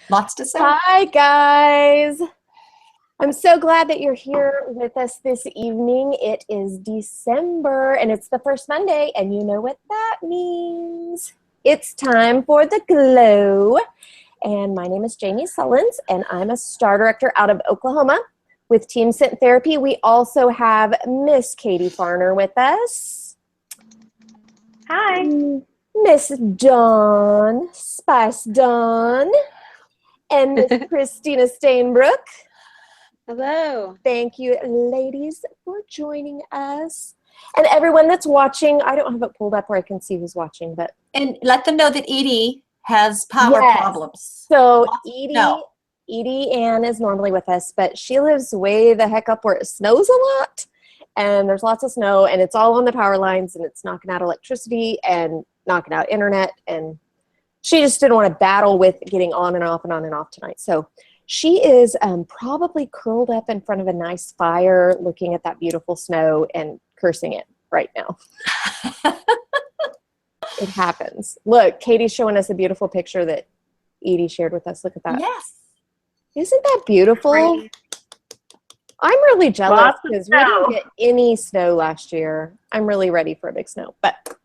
Lots to say. Hi, guys. I'm so glad that you're here with us this evening. It is December and it's the first Monday, and you know what that means. It's time for the Glow. And my name is Jamie Sullins, and I'm a star director out of Oklahoma with Team Scent Therapy. We also have Miss Katie Farner with us. Hi. Miss Dawn, Spice Dawn, and Miss Christina Stainbrook. Hello. Thank you, ladies, for joining us. And everyone that's watching, I don't have it pulled up where I can see who's watching, but And let them know that Edie has power problems. So Edie Ann is normally with us, but she lives way the heck up where it snows a lot. And there's lots of snow, and it's all on the power lines, and it's knocking out electricity and knocking out internet. And she just didn't want to battle with getting on and off and on and off tonight. So she is probably curled up in front of a nice fire looking at that beautiful snow and cursing it right now. It happens. Look, Katie's showing us a beautiful picture that Edie shared with us. Look at that. Yes. Isn't that beautiful? Great. I'm really jealous Lots of because we didn't get any snow last year. I'm really ready for a big snow. But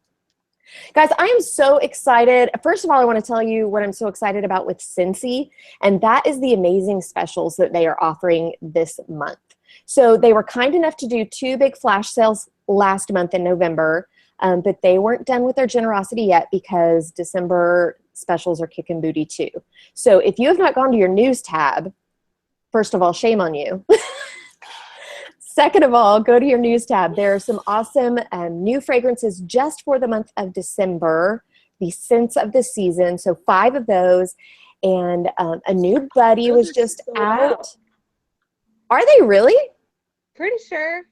guys, I am so excited. First of all, I want to tell you what I'm so excited about with Scentsy, and that is the amazing specials that they are offering this month. So they were kind enough to do 2 big flash sales last month in November, but they weren't done with their generosity yet because December specials are kicking booty too. So if you have not gone to your news tab, first of all, shame on you. Second of all, go to your news tab. There are some awesome new fragrances just for the month of December, the scents of the season. So 5 of those. And a new buddy was just out. Are they really? Pretty sure.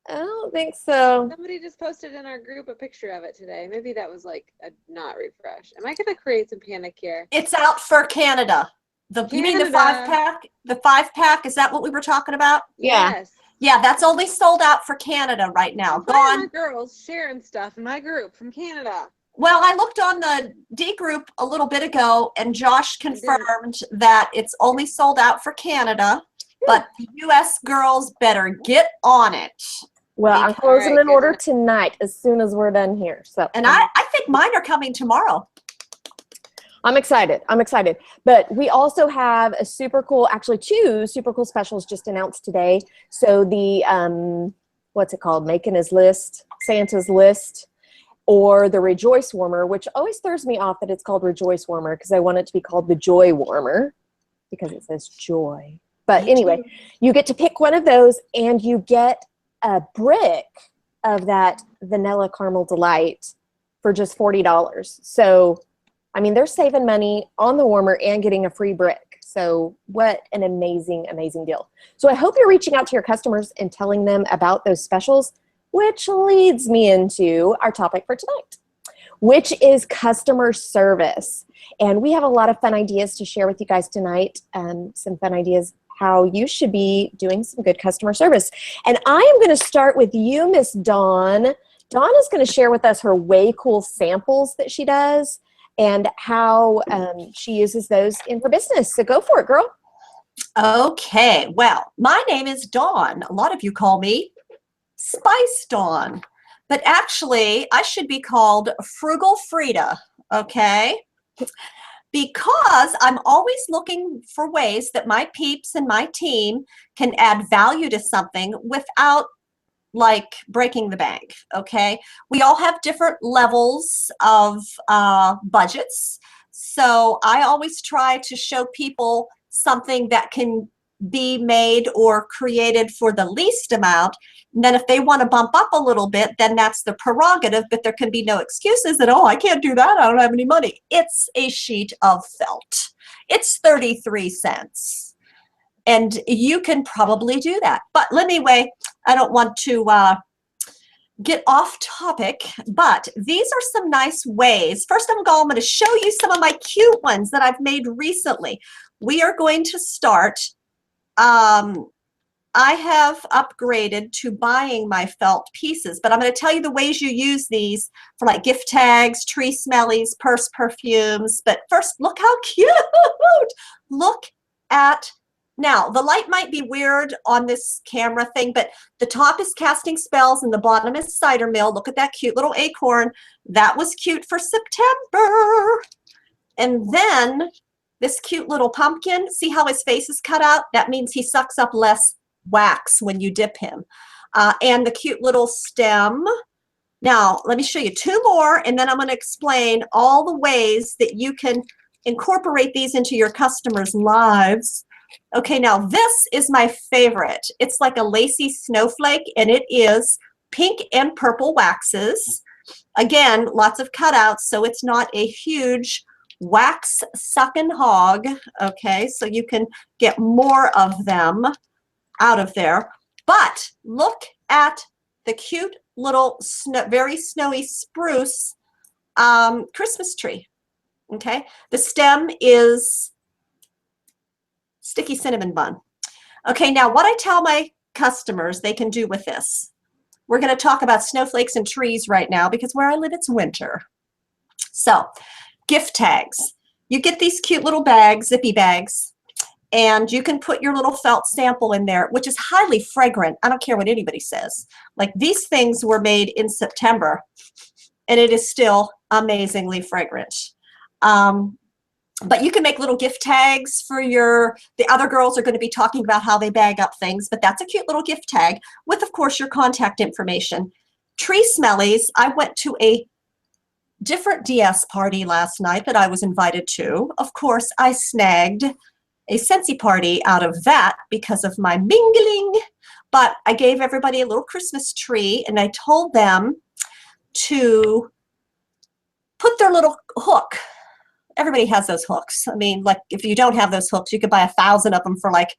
I don't think so. Somebody just posted in our group a picture of it today. Maybe that was like a not refresh. Am I going to create some panic here? It's out for Canada. You mean the 5-pack? The 5-pack, is that what we were talking about? Yeah. Yes. Yeah, that's only sold out for Canada right now. Why are my Gone. girls sharing stuff in my group from Canada? Well, I looked on the D group a little bit ago, and Josh confirmed that it's only sold out for Canada, but the U.S. girls better get on it. Well, I'm closing an order tonight as soon as we're done here. So, And I think mine are coming tomorrow. I'm excited. I'm excited. But we also have a super cool, actually 2 super cool specials just announced today. So the, what's it called? Making His List, Santa's List, or the Rejoice Warmer, which always throws me off that it's called Rejoice Warmer because I want it to be called the Joy Warmer because it says joy. But anyway, you get to pick one of those and you get a brick of that Vanilla Caramel Delight for just $40. So I mean, they're saving money on the warmer and getting a free brick. So what an amazing, amazing deal. So I hope you're reaching out to your customers and telling them about those specials, which leads me into our topic for tonight, which is customer service. And we have a lot of fun ideas to share with you guys tonight. Some fun ideas how you should be doing some good customer service. And I am going to start with you, Miss Dawn. Dawn is going to share with us her way cool samples that she does and how she uses those in her business. So go for it, girl. Okay, well, my name is Dawn. A lot of you call me Spice Dawn, but actually I should be called Frugal Frida, okay? Because I'm always looking for ways that my peeps and my team can add value to something without like breaking the bank, okay? We all have different levels of budgets. So I always try to show people something that can be made or created for the least amount. And then if they want to bump up a little bit, then that's the prerogative, but there can be no excuses that, oh, I can't do that, I don't have any money. It's a sheet of felt. It's 33 cents. And you can probably do that. But anyway, I don't want to get off topic, but these are some nice ways. First of all, I'm going to show you some of my cute ones that I've made recently. We are going to start. I have upgraded to buying my felt pieces, but I'm going to tell you the ways you use these for like gift tags, tree smellies, purse perfumes. But first, look how cute. at, now the light might be weird on this camera thing, but the top is Casting Spells and the bottom is Cider Mill. Look at that cute little acorn. That was cute for September. And then this cute little pumpkin, see how his face is cut out? That means he sucks up less wax when you dip him. And the cute little stem. Now, let me show you two more, and then I'm going to explain all the ways that you can incorporate these into your customers' lives. Okay, now this is my favorite. It's like a lacy snowflake, and it is pink and purple waxes. Again, lots of cutouts, so it's not a huge wax sucking hog. Okay, so you can get more of them out of there. But look at the cute little very snowy spruce Christmas tree. Okay, the stem is sticky cinnamon bun. Okay, now what I tell my customers they can do with this. We're going to talk about snowflakes and trees right now because where I live it's winter. So, gift tags. You get these cute little bags, zippy bags, and you can put your little felt sample in there, which is highly fragrant. I don't care what anybody says. Like these things were made in September, and it is still amazingly fragrant. But you can make little gift tags for the other girls are going to be talking about how they bag up things, but that's a cute little gift tag with, of course, your contact information. Tree smellies, I went to a different DS party last night that I was invited to. Of course, I snagged a Scentsy party out of that because of my mingling, but I gave everybody a little Christmas tree and I told them to put their little hook. Everybody has those hooks. I mean, like if you don't have those hooks, you could buy 1,000 of them for like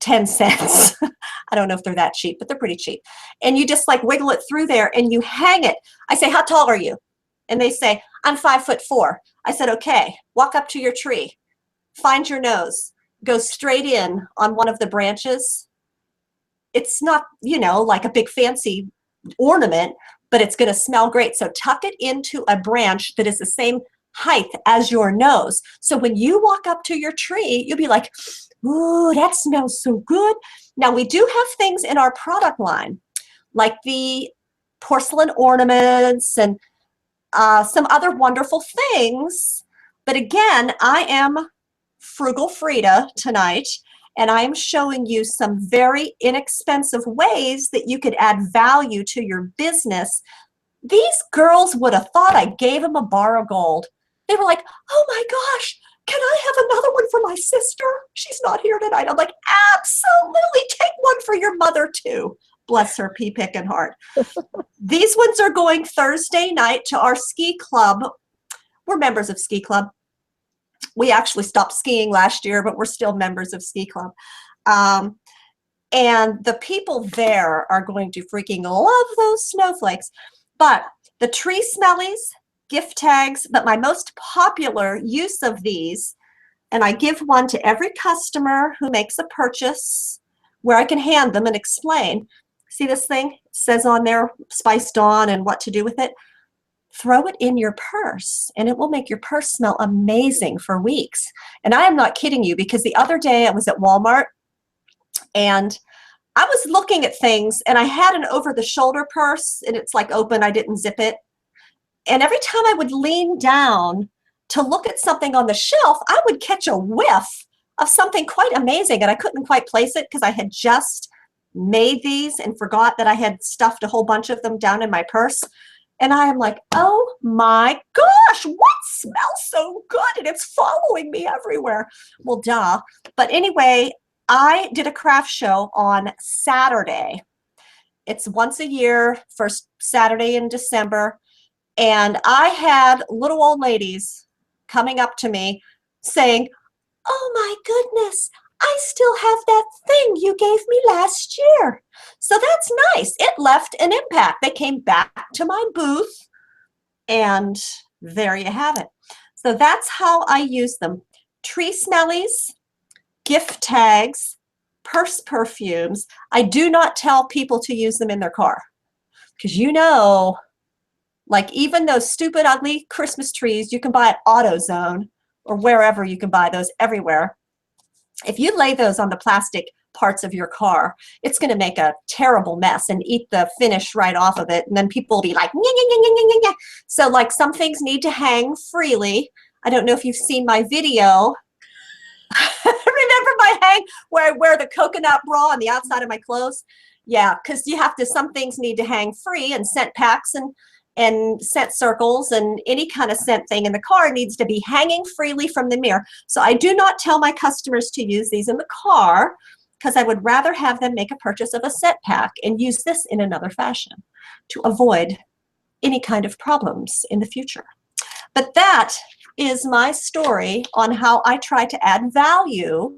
10 cents. I don't know if they're that cheap, but they're pretty cheap. And you just like wiggle it through there and you hang it. I say, how tall are you? And they say, I'm 5'4". I said, okay, walk up to your tree, find your nose, go straight in on one of the branches. It's not, you know, like a big fancy ornament, but it's going to smell great. So tuck it into a branch that is the same height as your nose. So when you walk up to your tree, you'll be like, ooh, that smells so good. Now we do have things in our product line, like the porcelain ornaments and some other wonderful things. But again, I am Frugal Frida tonight, and I am showing you some very inexpensive ways that you could add value to your business. These girls would have thought I gave them a bar of gold. They were like, oh my gosh, can I have another one for my sister? She's not here tonight. I'm like, absolutely, take one for your mother too. Bless her pea picking heart. These ones are going Thursday night to our ski club. We're members of ski club. We actually stopped skiing last year, but we're still members of ski club. And the people there are going to freaking love those snowflakes. But the tree smellies, gift tags, but my most popular use of these, and I give one to every customer who makes a purchase where I can hand them and explain. See this thing? It says on there, Spice Dawn and what to do with it. Throw it in your purse and it will make your purse smell amazing for weeks. And I am not kidding you because the other day I was at Walmart and I was looking at things and I had an over-the-shoulder purse and it's like open, I didn't zip it. And every time I would lean down to look at something on the shelf, I would catch a whiff of something quite amazing and I couldn't quite place it because I had just made these and forgot that I had stuffed a whole bunch of them down in my purse. And I am like, oh my gosh, what smells so good? And it's following me everywhere. Well, duh. But anyway, I did a craft show on Saturday. It's once a year, first Saturday in December. And I had little old ladies coming up to me saying, oh my goodness, I still have that thing you gave me last year. So that's nice. It left an impact. They came back to my booth and there you have it. So that's how I use them. Tree smellies, gift tags, purse perfumes. I do not tell people to use them in their car because you know, like even those stupid ugly Christmas trees you can buy at AutoZone or wherever you can buy those everywhere. if you lay those on the plastic parts of your car, it's going to make a terrible mess and eat the finish right off of it. And then people will be like, "Nyeh, nyeh, nyeh, nyeh, nyeh, nyeh." So like some things need to hang freely. I don't know if you've seen my video. Remember my hang where I wear the coconut bra on the outside of my clothes? Yeah, because you have to, some things need to hang free, and scent packs and scent circles and any kind of scent thing in the car needs to be hanging freely from the mirror. So I do not tell my customers to use these in the car, because I would rather have them make a purchase of a scent pack and use this in another fashion to avoid any kind of problems in the future. But that is my story on how I try to add value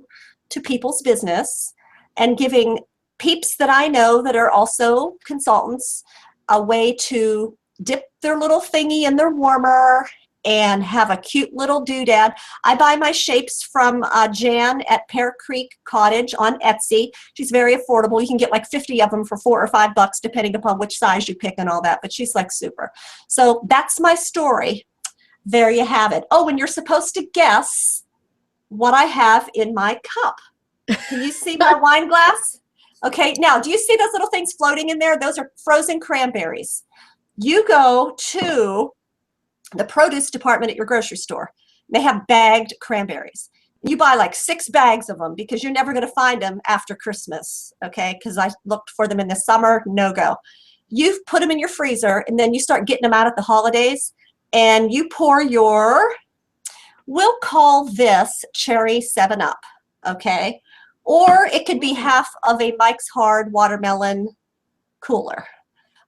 to people's business and giving peeps that I know that are also consultants a way to dip their little thingy in their warmer and have a cute little doodad. I buy my shapes from Jan at Pear Creek Cottage on Etsy. She's very affordable. You can get like 50 of them for $4 or $5 depending upon which size you pick and all that, but she's like super. So that's my story. There you have it. Oh, and you're supposed to guess what I have in my cup. Can you see my wine glass? Okay, now do you see those little things floating in there? Those are frozen cranberries. You go to the produce department at your grocery store. They have bagged cranberries. You buy like 6 bags of them because you're never going to find them after Christmas, okay? Because I looked for them in the summer, no go. You put them in your freezer, and then you start getting them out at the holidays, and you pour your, we'll call this cherry 7-Up, okay? Or it could be half of a Mike's Hard watermelon cooler.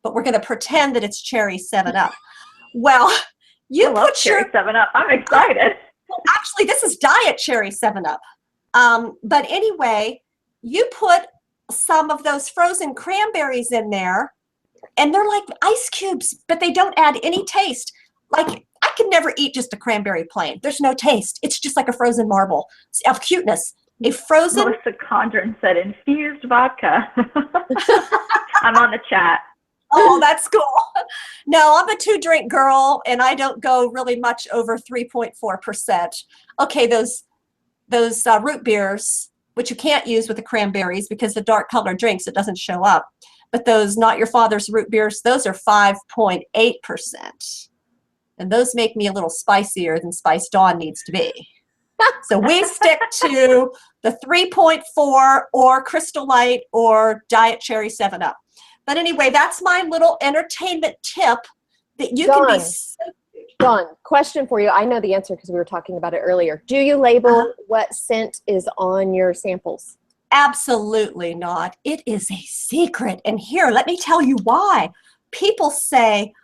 But we're going to pretend that it's cherry 7-Up. Well, you put cherry 7-Up. I'm excited. Well, actually, this is diet cherry 7-Up. But anyway, you put some of those frozen cranberries in there, and they're like ice cubes, but they don't add any taste. Like, I could never eat just a cranberry plain. There's no taste. It's just like a frozen marble of cuteness. A frozen. Melissa Condren said infused vodka. I'm on the chat. Oh, that's cool. No, I'm a 2-drink girl, and I don't go really much over 3.4%. Okay, those root beers, which you can't use with the cranberries because the dark colored drinks, it doesn't show up. But those Not Your Father's root beers, those are 5.8%. And those make me a little spicier than Spice Dawn needs to be. So we stick to the 3.4 or Crystal Light or Diet Cherry 7-Up. But anyway, that's my little entertainment tip that you can be. Dawn, question for you. I know the answer because we were talking about it earlier. Do you label what scent is on your samples? Absolutely not. It is a secret. And here, let me tell you why. People say,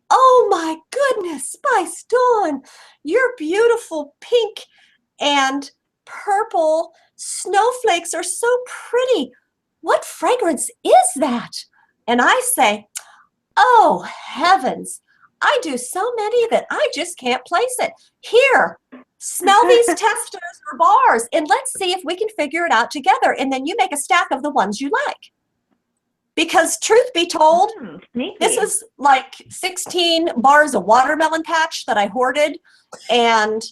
"Oh my goodness, Spice Dawn, your beautiful pink and purple snowflakes are so pretty. What fragrance is that?" And I say, "Oh heavens, I do so many that I just can't place it. Here, smell these testers or bars, and let's see if we can figure it out together." And then you make a stack of the ones you like. Because truth be told, this is like 16 bars of watermelon patch that I hoarded. And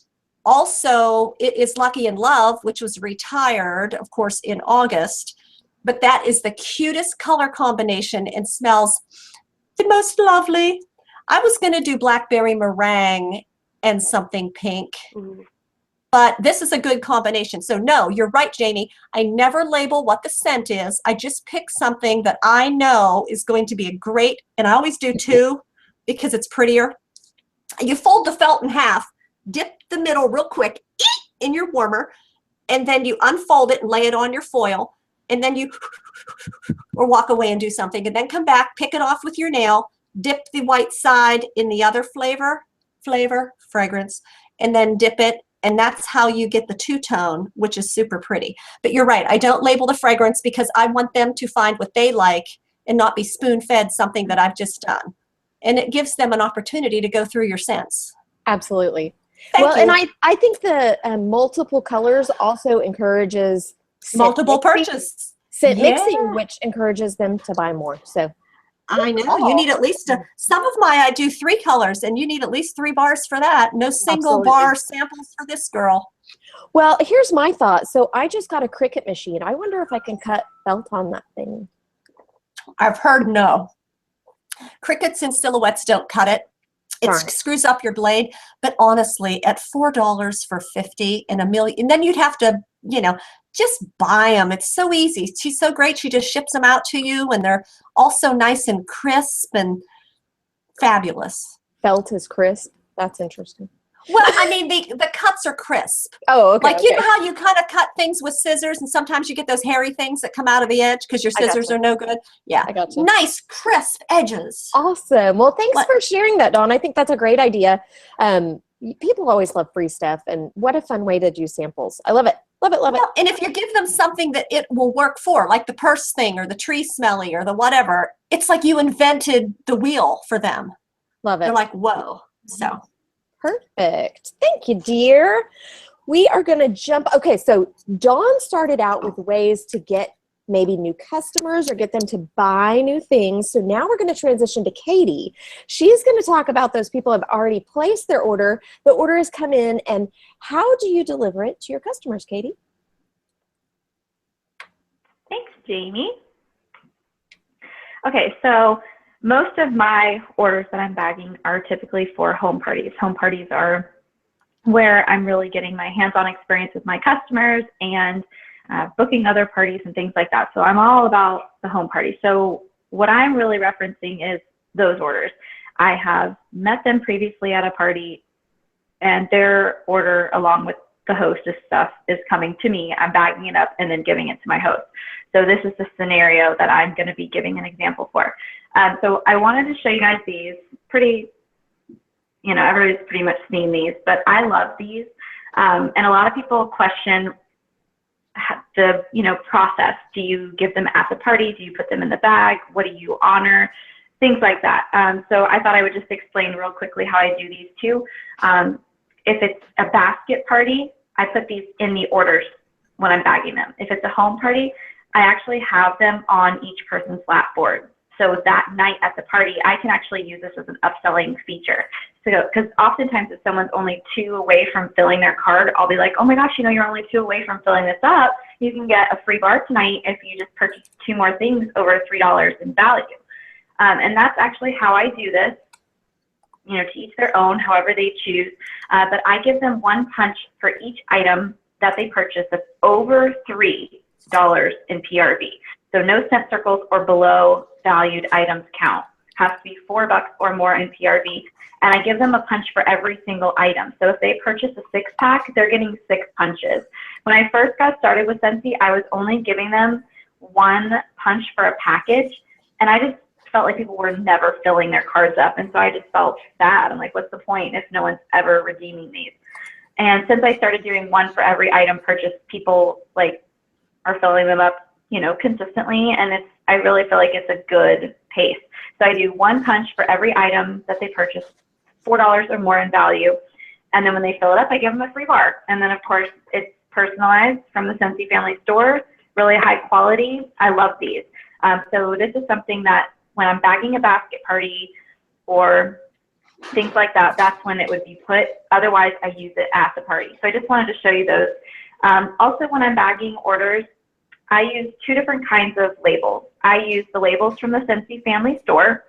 also it is Lucky in Love, which was retired, of course, in August. But that is the cutest color combination and smells the most lovely. I was going to do blackberry meringue and something pink. But this is a good combination. So no, you're right, Jamie. I never label what the scent is. I just pick something that I know is going to be a great, and I always do 2 because it's prettier. You fold the felt in half, dip the middle real quick in your warmer, and then you unfold it and lay it on your foil. And then you or walk away and do something, and then come back, pick it off with your nail, dip the white side in the other fragrance, and then dip it. And that's how you get the 2-tone, which is super pretty. But you're right, I don't label the fragrance because I want them to find what they like and not be spoon-fed something that I've just done. And it gives them an opportunity to go through your scents. Absolutely. Thank you. And I think the multiple colors also encourages multiple purchase. Scent mixing, which encourages them to buy more. So I know you need at least some of my, I do 3 colors, and you need at least 3 bars for that. No single bar samples for this girl. Well, here's my thought. So I just got a Cricut machine. I wonder if I can cut felt on that thing. I've heard no. Crickets and silhouettes don't cut it. It Darn it. screws up your blade. But honestly, at $4 for 50 and a million, and then you'd have to, just buy them. It's so easy. She's so great. She just ships them out to you, and they're also nice and crisp and fabulous. Felt is crisp. That's interesting. Well, I mean, the cuts are crisp. Oh, okay. Like, you know how you kind of cut things with scissors, and sometimes you get those hairy things that come out of the edge because your I gotcha. scissors are no good? Yeah. I got you. Nice, crisp edges. Awesome. Well, thanks What? for sharing that, Dawn. I think that's a great idea. People always love free stuff, and what a fun way to do samples. I love it. Love it, love it. Well, and if you give them something that it will work for, like the purse thing or the tree smelly or the whatever, it's like you invented the wheel for them. Love it. They're like, whoa. So Perfect. Thank you, dear. We are going to jump. Okay, so Dawn started out with ways to get maybe new customers or get them to buy new things. So now we're going to transition to Katie. She's going to talk about those people who have already placed their order. The order has come in, and how do you deliver it to your customers, Katie? Thanks, Jamie. Okay, so most of my orders that I'm bagging are typically for home parties. Home parties are where I'm really getting my hands-on experience with my customers and booking other parties and things like that. So I'm all about the home party. So what I'm really referencing is those orders. I have met them previously at a party, and their order along with the hostess stuff is coming to me. I'm bagging it up and then giving it to my host. So this is the scenario that I'm going to be giving an example for. So I wanted to show you guys these. Everybody's pretty much seen these, but I love these. And a lot of people question the process. Do you give them at the party? Do you put them in the bag? What do you honor? Things like that. So I thought I would just explain real quickly how I do these too. If it's a basket party, I put these in the orders when I'm bagging them. If it's a home party, I actually have them on each person's lap board. So that night at the party, I can actually use this as an upselling feature. So, because oftentimes if someone's only 2 away from filling their card, I'll be like, oh my gosh, you're only 2 away from filling this up. You can get a free bar tonight if you just purchase 2 more things over $3 in value. And that's actually how I do this. To each their own, however they choose. But I give them 1 punch for each item that they purchase that's over $3 in PRV. So no cent circles or below valued items count. Has to be $4 or more in PRV. And I give them a punch for every single item. So if they purchase a 6-pack, they're getting 6 punches. When I first got started with Scentsy, I was only giving them 1 punch for a package. And I just felt like people were never filling their cards up. And so I just felt bad. I'm like, what's the point if no one's ever redeeming these? And since I started doing 1 for every item purchased, people are filling them up, consistently. And I really feel like it's a good pace. So I do 1 punch for every item that they purchase, $4 or more in value. And then when they fill it up, I give them a free bar. And then of course it's personalized from the Scentsy Family Store, really high quality. I love these. So this is something that when I'm bagging a basket party or things like that, that's when it would be put. Otherwise, I use it at the party. So I just wanted to show you those. Also, when I'm bagging orders, I use 2 different kinds of labels. I use the labels from the Scentsy Family Store.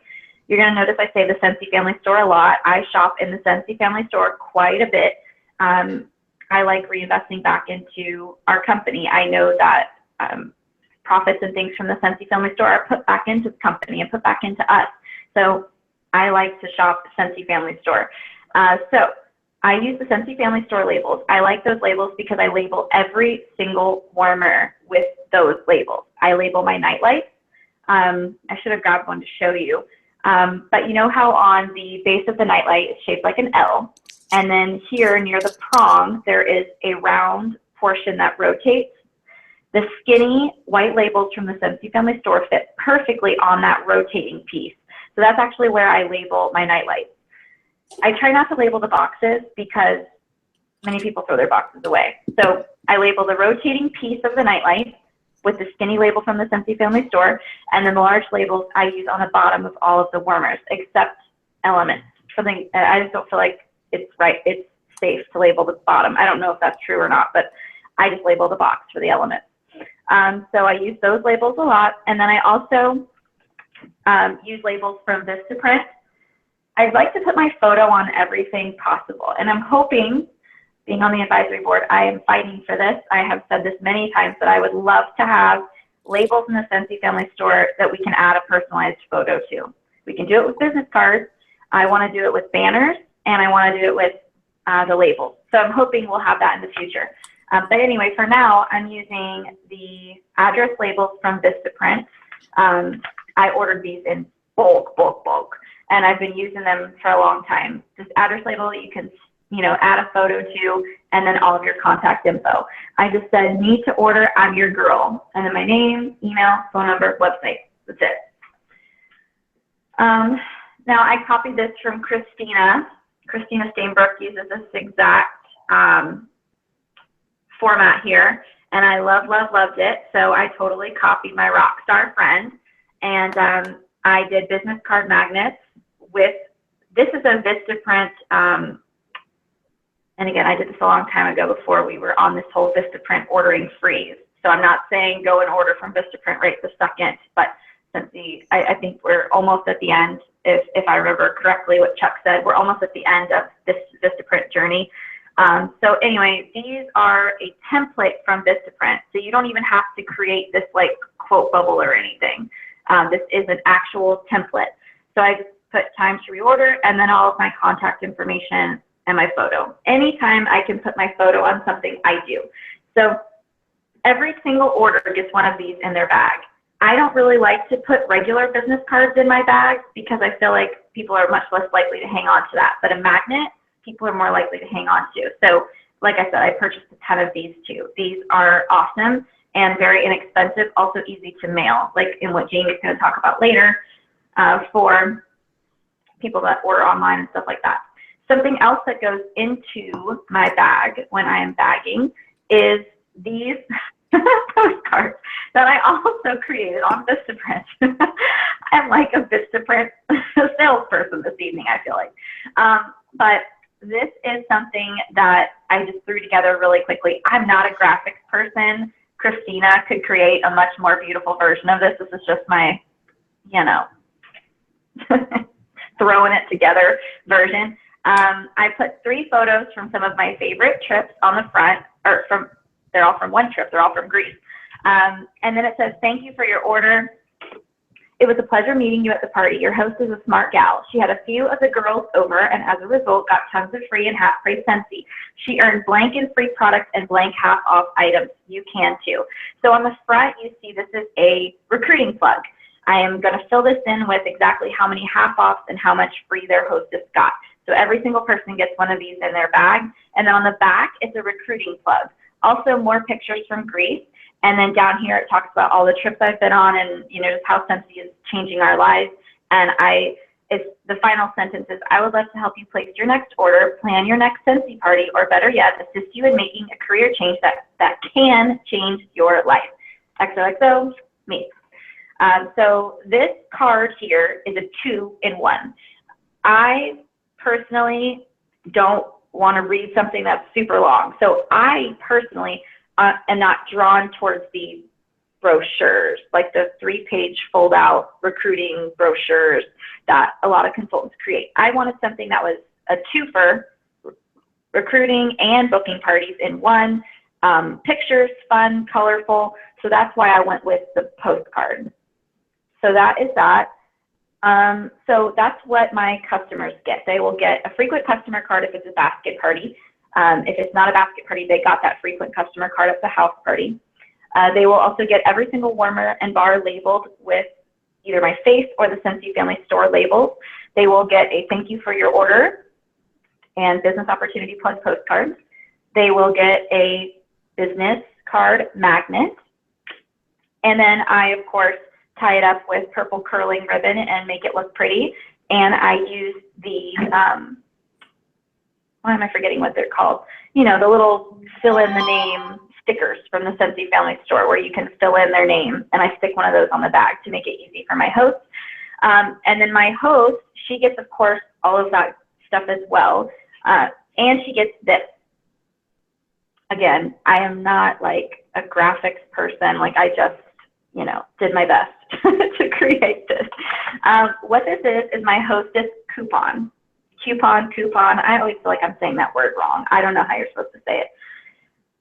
You're going to notice I say the Scentsy Family Store a lot. I shop in the Scentsy Family Store quite a bit. I like reinvesting back into our company. I know that profits and things from the Scentsy Family Store are put back into the company and put back into us. So I like to shop the Scentsy Family Store. So I use the Scentsy Family Store labels. I like those labels because I label every single warmer with those labels. I label my night lights. I should have grabbed one to show you. But you know how on the base of the nightlight it's shaped like an L, and then here near the prong there is a round portion that rotates. The skinny white labels from the Scentsy Family Store fit perfectly on that rotating piece. So that's actually where I label my nightlights. I try not to label the boxes because many people throw their boxes away. So I label the rotating piece of the nightlight with the skinny label from the Scentsy Family Store, and then the large labels I use on the bottom of all of the warmers, except Elements. I just don't feel like it's right. It's safe to label the bottom. I don't know if that's true or not, but I just label the box for the elements. So I use those labels a lot. And then I also use labels from Vistaprint. I'd like to put my photo on everything possible. And I'm hoping, being on the advisory board, I am fighting for this. I have said this many times that I would love to have labels in the Scentsy Family Store that we can add a personalized photo to. We can do it with business cards. I want to do it with banners, and I want to do it with the labels. So I'm hoping we'll have that in the future. But anyway, for now, I'm using the address labels from Vistaprint. I ordered these in bulk, and I've been using them for a long time. This address label you can, add a photo to, and then all of your contact info. I just said, need to order, I'm your girl. And then my name, email, phone number, website. That's it. Now I copied this from Christina. Christina Steinbrook uses this exact format here, and I loved it. So I totally copied my rock star friend, and I did business card magnets with, this is a Vistaprint, and again, I did this a long time ago before we were on this whole Vistaprint ordering freeze. So I'm not saying go and order from Vistaprint right this second, but since I think we're almost at the end, if I remember correctly what Chuck said, we're almost at the end of this Vistaprint journey. So anyway, these are a template from Vistaprint, so you don't even have to create this like quote bubble or anything. This is an actual template. So I just put time to reorder and then all of my contact information and my photo. Anytime I can put my photo on something, I do. So every single order gets one of these in their bag. I don't really like to put regular business cards in my bag because I feel like people are much less likely to hang on to that. But a magnet, people are more likely to hang on to. So like I said, I purchased a ton of these too. These are awesome and very inexpensive, also easy to mail, like in what Jamie's going to talk about later for people that order online and stuff like that. Something else that goes into my bag when I am bagging is these postcards that I also created on Vistaprint. I'm like a Vistaprint salesperson this evening, I feel like. But this is something that I just threw together really quickly. I'm not a graphics person. Christina could create a much more beautiful version of this. This is just my, throwing it together version. I put 3 photos from some of my favorite trips on the front, or they're all from one trip, they're all from Greece. And then it says, thank you for your order. It was a pleasure meeting you at the party. Your host is a smart gal. She had a few of the girls over and as a result got tons of free and half price Scentsy. She earned blank and free products and blank half off items. You can too. So on the front, you see this is a recruiting plug. I am going to fill this in with exactly how many half offs and how much free their hostess got. So every single person gets one of these in their bag. And then on the back, it's a recruiting plug. Also more pictures from Greece. And then down here, it talks about all the trips I've been on and, just how Scentsy is changing our lives. And it's the final sentence is, I would love to help you place your next order, plan your next Scentsy party, or better yet, assist you in making a career change that can change your life. XOXO, me. So this card here is a 2-in-1. I personally don't want to read something that's super long. So I personally am not drawn towards the brochures, like the 3-page fold-out recruiting brochures that a lot of consultants create. I wanted something that was a twofer, recruiting and booking parties in one. Pictures, fun, colorful. So that's why I went with the postcard. So that is that. So that's what my customers get. They will get a frequent customer card if it's a basket party. If it's not a basket party, they got that frequent customer card at the house party. They will also get every single warmer and bar labeled with either my face or the Scentsy Family Store labels. They will get a thank you for your order and business opportunity plug postcards. They will get a business card magnet. And then I, of course, tie it up with purple curling ribbon and make it look pretty. And I use the, why am I forgetting what they're called? The little fill in the name stickers from the Scentsy Family Store where you can fill in their name. And I stick one of those on the bag to make it easy for my host. And then my host, she gets, of course, all of that stuff as well. And she gets this. Again, I am not like a graphics person. Like I just, did my best to create this. What this is my Hostess coupon. Coupon. I always feel like I'm saying that word wrong. I don't know how you're supposed to say it.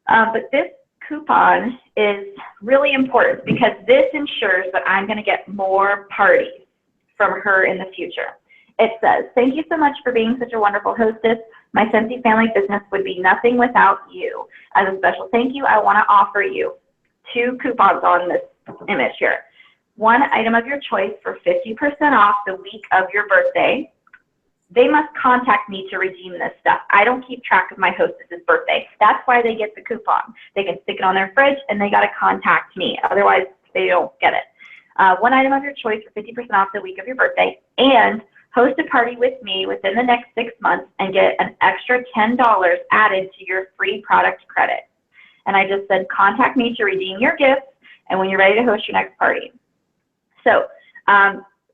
But this coupon is really important because this ensures that I'm going to get more parties from her in the future. It says, "Thank you so much for being such a wonderful hostess. My Scentsy family business would be nothing without you. As a special thank you, I want to offer you 2 coupons on this image here. 1 item of your choice for 50% off the week of your birthday. They must contact me to redeem this stuff. I don't keep track of my hostess's birthday. That's why they get the coupon. They can stick it on their fridge and they got to contact me. Otherwise, they don't get it. 1 item of your choice for 50% off the week of your birthday, and host a party with me within the next 6 months and get an extra $10 added to your free product credit." And I just said, contact me to redeem your gifts and when you're ready to host your next party. So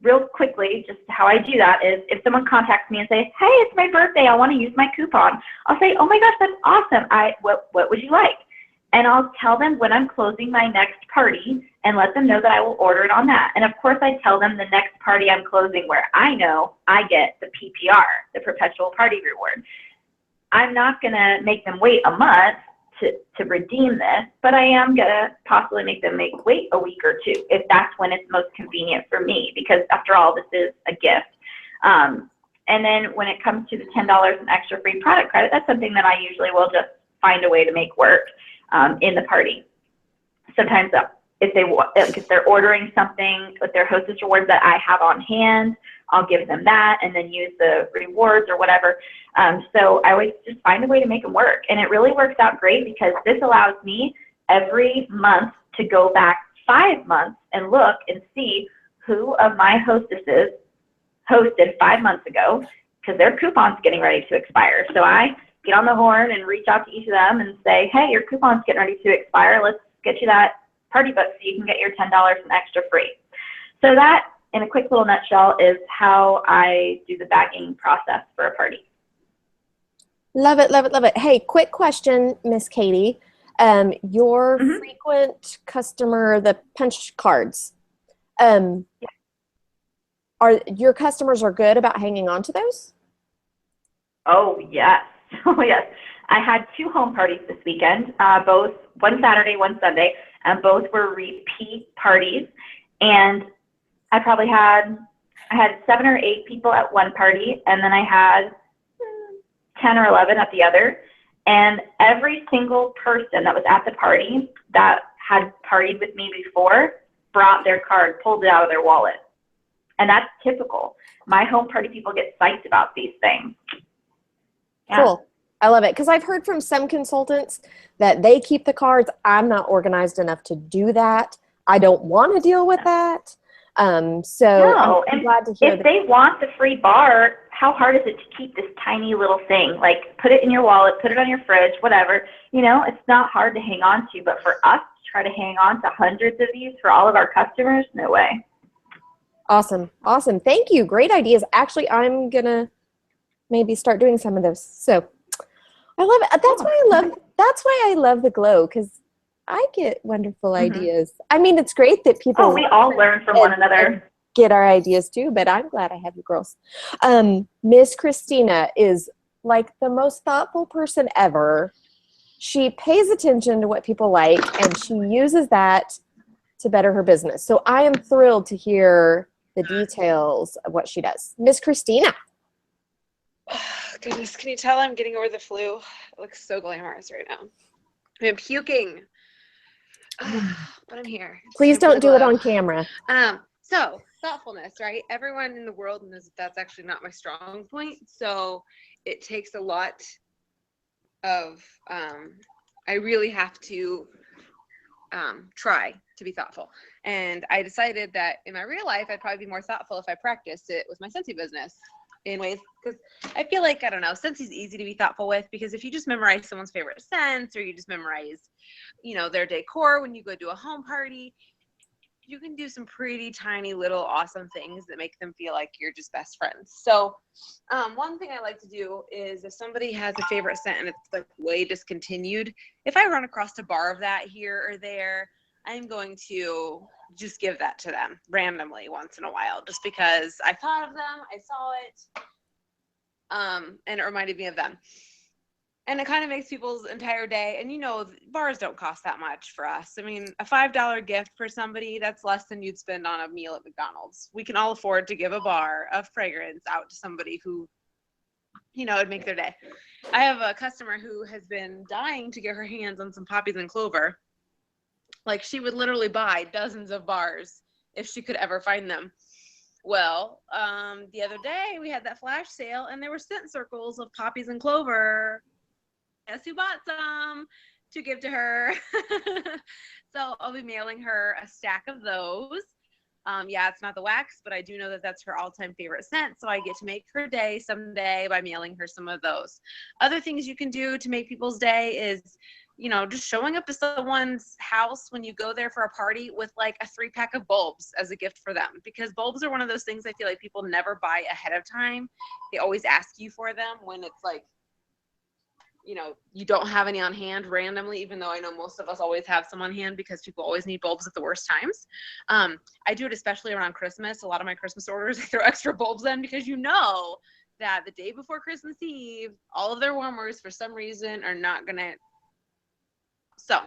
real quickly, just how I do that is if someone contacts me and say, "Hey, it's my birthday, I want to use my coupon," I'll say, "Oh my gosh, that's awesome. What would you like?" And I'll tell them when I'm closing my next party and let them know that I will order it on that. And of course, I tell them the next party I'm closing where I know I get the PPR, the Perpetual Party Reward. I'm not going to make them wait a month to redeem this, but I am going to possibly make them wait a week or 2 if that's when it's most convenient for me, because after all, this is a gift. And then when it comes to the $10 in extra free product credit, that's something that I usually will just find a way to make work in the party. Sometimes if they're ordering something with their Hostess rewards that I have on hand, I'll give them that and then use the rewards or whatever. So I always just find a way to make them work. And it really works out great because this allows me every month to go back 5 months and look and see who of my hostesses hosted 5 months ago, because their coupon's getting ready to expire. So I get on the horn and reach out to each of them and say, "Hey, your coupon's getting ready to expire. Let's get you that party book so you can get your $10 in extra free." So that, in a quick little nutshell, is how I do the bagging process for a party. Love it, love it, love it. Hey, quick question, Miss Katie. Your frequent customer, the punch cards, are your customers are good about hanging on to those? Oh, yes. Oh, yes. I had 2 home parties this weekend, both one Saturday, one Sunday, and both were repeat parties. And I had 7 or 8 people at one party, and then I had 10 or 11 at the other. And every single person that was at the party that had partied with me before brought their card, pulled it out of their wallet. And that's typical. My home party people get psyched about these things. Yeah. Cool. I love it. Because I've heard from some consultants that they keep the cards. I'm not organized enough to do that. I don't want to deal with that. So I'm glad to hear if they want the free bar, how hard is it to keep this tiny little thing? Like, put it in your wallet, put it on your fridge, whatever. It's not hard to hang on to. But for us to try to hang on to hundreds of these for all of our customers, no way. Awesome. Awesome. Thank you. Great ideas. Actually, I'm going to maybe start doing some of those. So I love it. That's why I love the Glow, because I get wonderful ideas. I mean, it's great that people we all learn from one another. Get our ideas too, but I'm glad I have you girls. Miss Christina is like the most thoughtful person ever. She pays attention to what people like, and she uses that to better her business. So I am thrilled to hear the details of what she does. Miss Christina. Oh, goodness, can you tell I'm getting over the flu? It looks so glamorous right now. I'm puking. But I'm here. Please don't do it on camera. So thoughtfulness, right? Everyone in the world knows that that's actually not my strong point. So it takes a lot of, I really have to try to be thoughtful. And I decided that in my real life, I'd probably be more thoughtful if I practiced it with my Scentsy business in ways, because I feel like, I don't know, Scentsy's easy to be thoughtful with, because if you just memorize someone's favorite scents, or you just memorize, their decor when you go to a home party, you can do some pretty tiny little awesome things that make them feel like you're just best friends. So one thing I like to do is if somebody has a favorite scent and it's like way discontinued, if I run across a bar of that here or there, I'm going to just give that to them randomly once in a while, just because I thought of them, I saw it, and it reminded me of them. And it kind of makes people's entire day. And bars don't cost that much for us. I mean, a $5 gift for somebody, that's less than you'd spend on a meal at McDonald's. We can all afford to give a bar of fragrance out to somebody who, it'd make their day. I have a customer who has been dying to get her hands on some poppies and clover. Like, she would literally buy dozens of bars if she could ever find them. Well, the other day we had that flash sale and there were scent circles of poppies and clover. Guess who bought some to give to her? So I'll be mailing her a stack of those. Yeah, it's not the wax, but I do know that that's her all-time favorite scent. So I get to make her day someday by mailing her some of those. Other things you can do to make people's day is, just showing up to someone's house when you go there for a party with like a 3-pack of bulbs as a gift for them. Because bulbs are one of those things I feel like people never buy ahead of time. They always ask you for them when it's like, you don't have any on hand randomly, even though I know most of us always have some on hand because people always need bulbs at the worst times. I do it especially around Christmas. A lot of my Christmas orders, I throw extra bulbs in because that the day before Christmas Eve, all of their warmers for some reason are not going to. So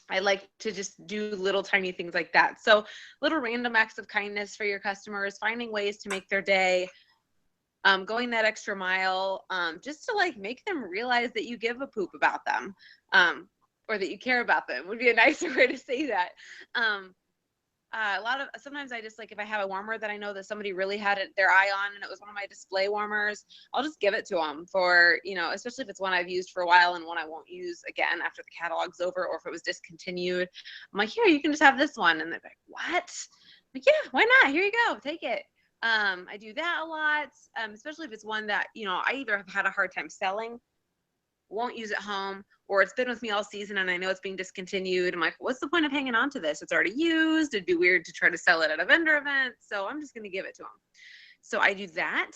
I like to just do little tiny things like that. So little random acts of kindness for your customers, finding ways to make their day. Going that extra mile, just to like make them realize that you give a poop about them, or that you care about them would be a nicer way to say that. Sometimes I just like, if I have a warmer that I know that somebody really had their eye on and it was one of my display warmers, I'll just give it to them for, especially if it's one I've used for a while and one I won't use again after the catalog's over, or if it was discontinued. I'm like, here, you can just have this one. And they're like, what? I'm like, yeah, why not? Here you go, take it. I do that a lot, especially if it's one that, I either have had a hard time selling, won't use at home, or it's been with me all season and I know it's being discontinued. I'm like, what's the point of hanging on to this? It's already used. It'd be weird to try to sell it at a vendor event. So I'm just going to give it to them. So I do that.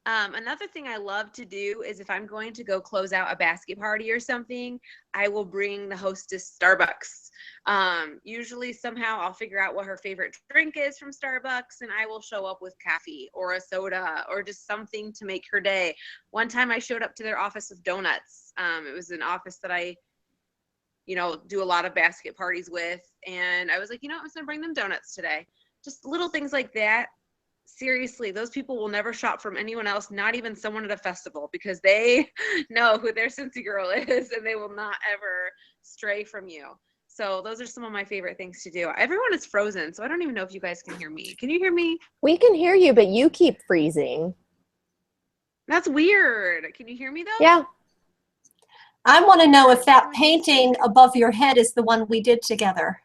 Another thing I love to do is if I'm going to go close out a basket party or something, I will bring the hostess Starbucks. Usually somehow I'll figure out what her favorite drink is from Starbucks and I will show up with coffee or a soda or just something to make her day. One time I showed up to their office with donuts. It was an office that I, do a lot of basket parties with. And I was like, I'm just gonna bring them donuts today. Just little things like that. Seriously, those people will never shop from anyone else, not even someone at a festival, because they know who their Scentsy girl is and they will not ever stray from you. So those are some of my favorite things to do. Everyone is frozen, so I don't even know if you guys can hear me. Can you hear me? We can hear you, but you keep freezing. That's weird. Can you hear me though? Yeah. I want to know if that painting above your head is the one we did together.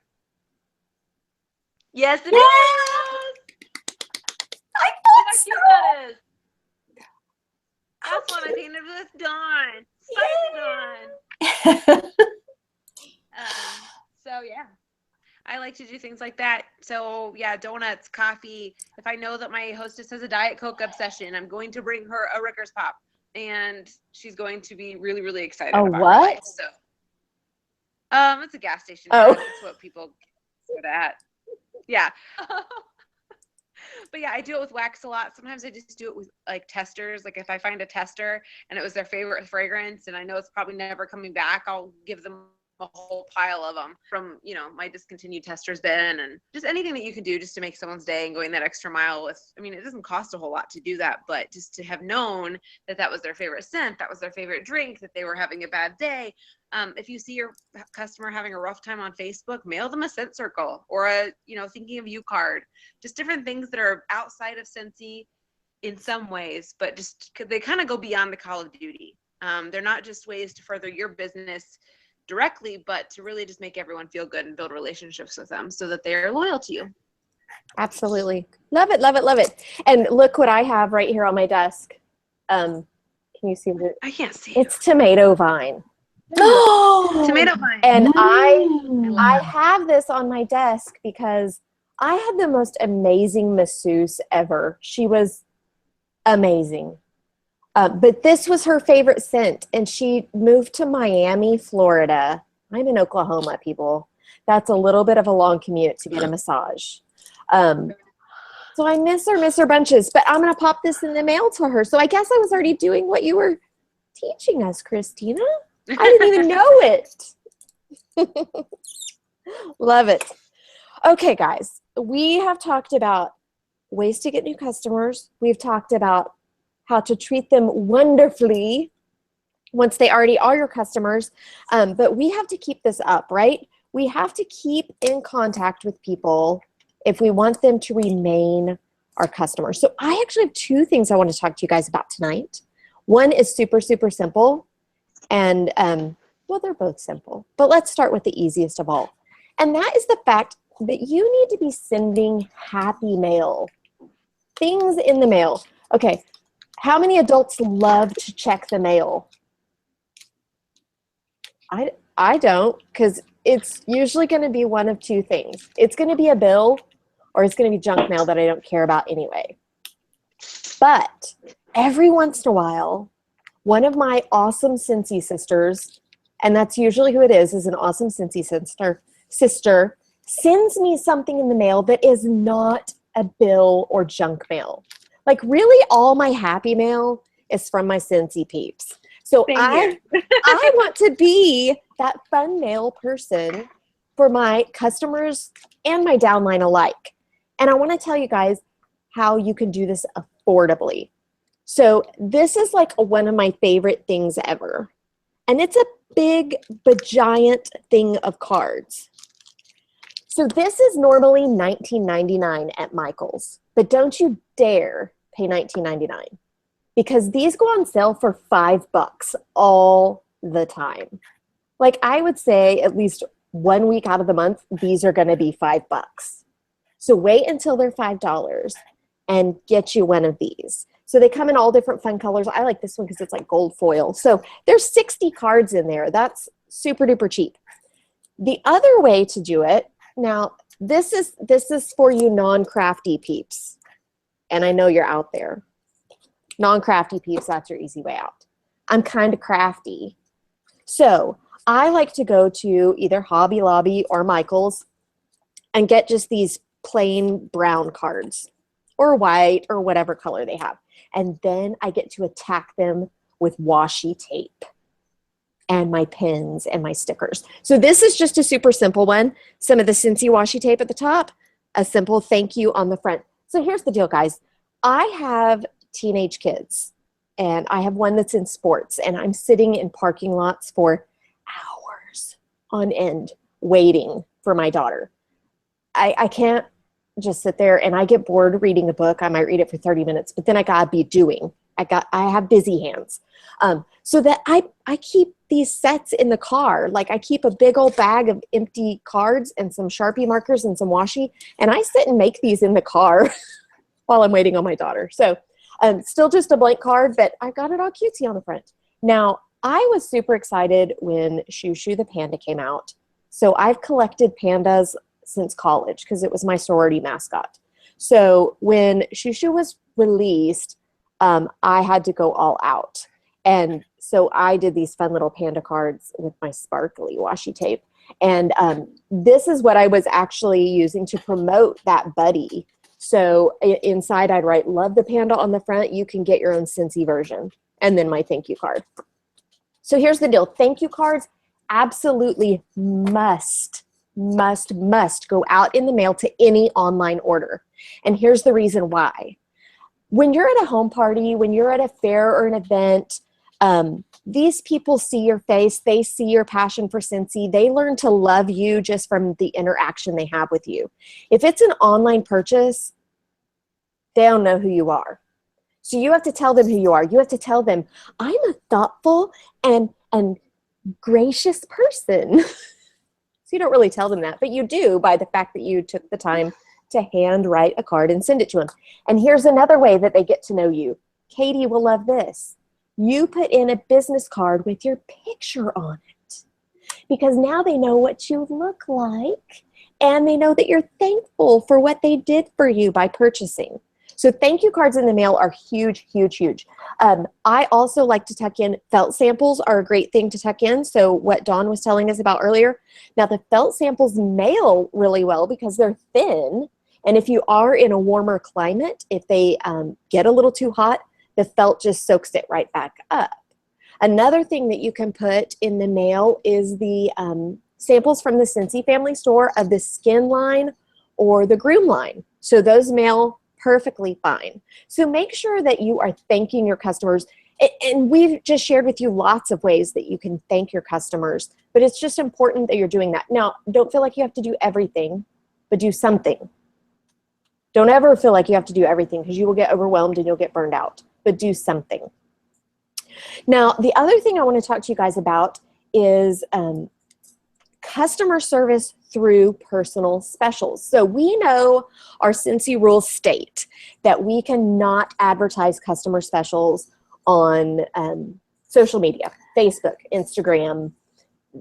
Yes, it Yeah! is. I How thought cute so. that is. How That's one I cute. painted with Dawn. Spice Dawn. So yeah, I like to do things like that. So yeah, donuts, coffee. If I know that my hostess has a Diet Coke obsession, I'm going to bring her a Rickers Pop, and she's going to be really, really excited A about her what? life. So, it's a gas station. Oh. It's what people get at. Yeah. But yeah, I do it with wax a lot. Sometimes I just do it with like testers. Like if I find a tester and it was their favorite fragrance and I know it's probably never coming back, I'll give them a whole pile of them from, my discontinued testers bin, and just anything that you can do just to make someone's day and going that extra mile with, it doesn't cost a whole lot to do that, but just to have known that that was their favorite scent, that was their favorite drink, that they were having a bad day. If you see your customer having a rough time on Facebook, mail them a scent circle or a, thinking of you card, just different things that are outside of Scentsy in some ways, but just they kind of go beyond the call of duty. They're not just ways to further your business directly, but to really just make everyone feel good and build relationships with them so that they're loyal to you. Absolutely. Love it, love it, love it. And look what I have right here on my desk. Can you see it? I can't see. It's tomato vine. Tomato vine. And I Mm. have this on my desk because I had the most amazing masseuse ever. She was amazing. But this was her favorite scent, and she moved to Miami, Florida. I'm in Oklahoma, people. That's a little bit of a long commute to get a massage. So I miss her bunches, but I'm going to pop this in the mail to her. So I guess I was already doing what you were teaching us, Christina. I didn't even know it. Love it. Okay, guys, we have talked about ways to get new customers. We've talked about how to treat them wonderfully once they already are your customers. But we have to keep this up, right? We have to keep in contact with people if we want them to remain our customers. So I actually have two things I want to talk to you guys about tonight. One is super, super simple. And, well, they're both simple. But let's start with the easiest of all. And that is the fact that you need to be sending happy mail. Things in the mail. Okay, how many adults love to check the mail? I don't, because it's usually going to be one of two things. It's going to be a bill, or it's going to be junk mail that I don't care about anyway. But every once in a while, one of my awesome Cincy sisters, and that's usually who it is an awesome Cincy sister, sends me something in the mail that is not a bill or junk mail. Like, really, all my happy mail is from my Cincy peeps. So I want to be that fun mail person for my customers and my downline alike. And I want to tell you guys how you can do this affordably. So this is like one of my favorite things ever. And it's a big, giant thing of cards. So this is normally $19.99 at Michael's, but don't you dare pay $19.99 because these go on sale for $5 all the time. Like, I would say at least 1 week out of the month, these are going to be $5. So wait until they're $5 and get you one of these. So they come in all different fun colors. I like this one because it's like gold foil. So there's 60 cards in there. That's super duper cheap. The other way to do it, now this is for you non-crafty peeps. And I know you're out there. Non-crafty peeps, that's your easy way out. I'm kind of crafty. So I like to go to either Hobby Lobby or Michael's and get just these plain brown cards or white or whatever color they have. And then I get to attack them with washi tape and my pins and my stickers. So this is just a super simple one. Some of the Cincy washi tape at the top, a simple thank you on the front. So here's the deal, guys. I have teenage kids, and I have one that's in sports, and I'm sitting in parking lots for hours on end waiting for my daughter. I can't just sit there, and I get bored reading a book. I might read it for 30 minutes, but then I gotta be doing. I have busy hands. So that I keep these sets in the car. Like, I keep a big old bag of empty cards and some Sharpie markers and some washi, and I sit and make these in the car while I'm waiting on my daughter. So still just a blank card, but I've got it all cutesy on the front. Now, I was super excited when Shoo Shoo the panda came out. So I've collected pandas since college because it was my sorority mascot. So when Shoo Shoo was released, I had to go all out. And so I did these fun little panda cards with my sparkly washi tape. And this is what I was actually using to promote that buddy. So inside I'd write, love the panda on the front. You can get your own Cincy version. And then my thank you card. So here's the deal. Thank you cards absolutely must go out in the mail to any online order. And here's the reason why. When you're at a home party, when you're at a fair or an event, these people see your face. They see your passion for Cincy. They learn to love you just from the interaction they have with you. If it's an online purchase, they don't know who you are. So you have to tell them who you are. You have to tell them, I'm a thoughtful and gracious person. So you don't really tell them that, but you do by the fact that you took the time to hand write a card and send it to them. And here's another way that they get to know you. Katie will love this. You put in a business card with your picture on it. because now they know what you look like and they know that you're thankful for what they did for you by purchasing. So thank you cards in the mail are huge, huge, huge. I also like to tuck in felt samples are a great thing to tuck in. So what Dawn was telling us about earlier. Now the felt samples mail really well because they're thin. And if you are in a warmer climate, if they get a little too hot, the felt just soaks it right back up. Another thing that you can put in the mail is the samples from the Scentsy family store of the skin line or the groom line. So those mail perfectly fine. So make sure that you are thanking your customers. And we've just shared with you lots of ways that you can thank your customers, but it's just important that you're doing that. Now, don't feel like you have to do everything, but do something. Don't ever feel like you have to do everything because you will get overwhelmed and you'll get burned out, but do something. Now, the other thing I want to talk to you guys about is customer service through personal specials. So we know our Scentsy rules state that we cannot advertise customer specials on social media, Facebook, Instagram,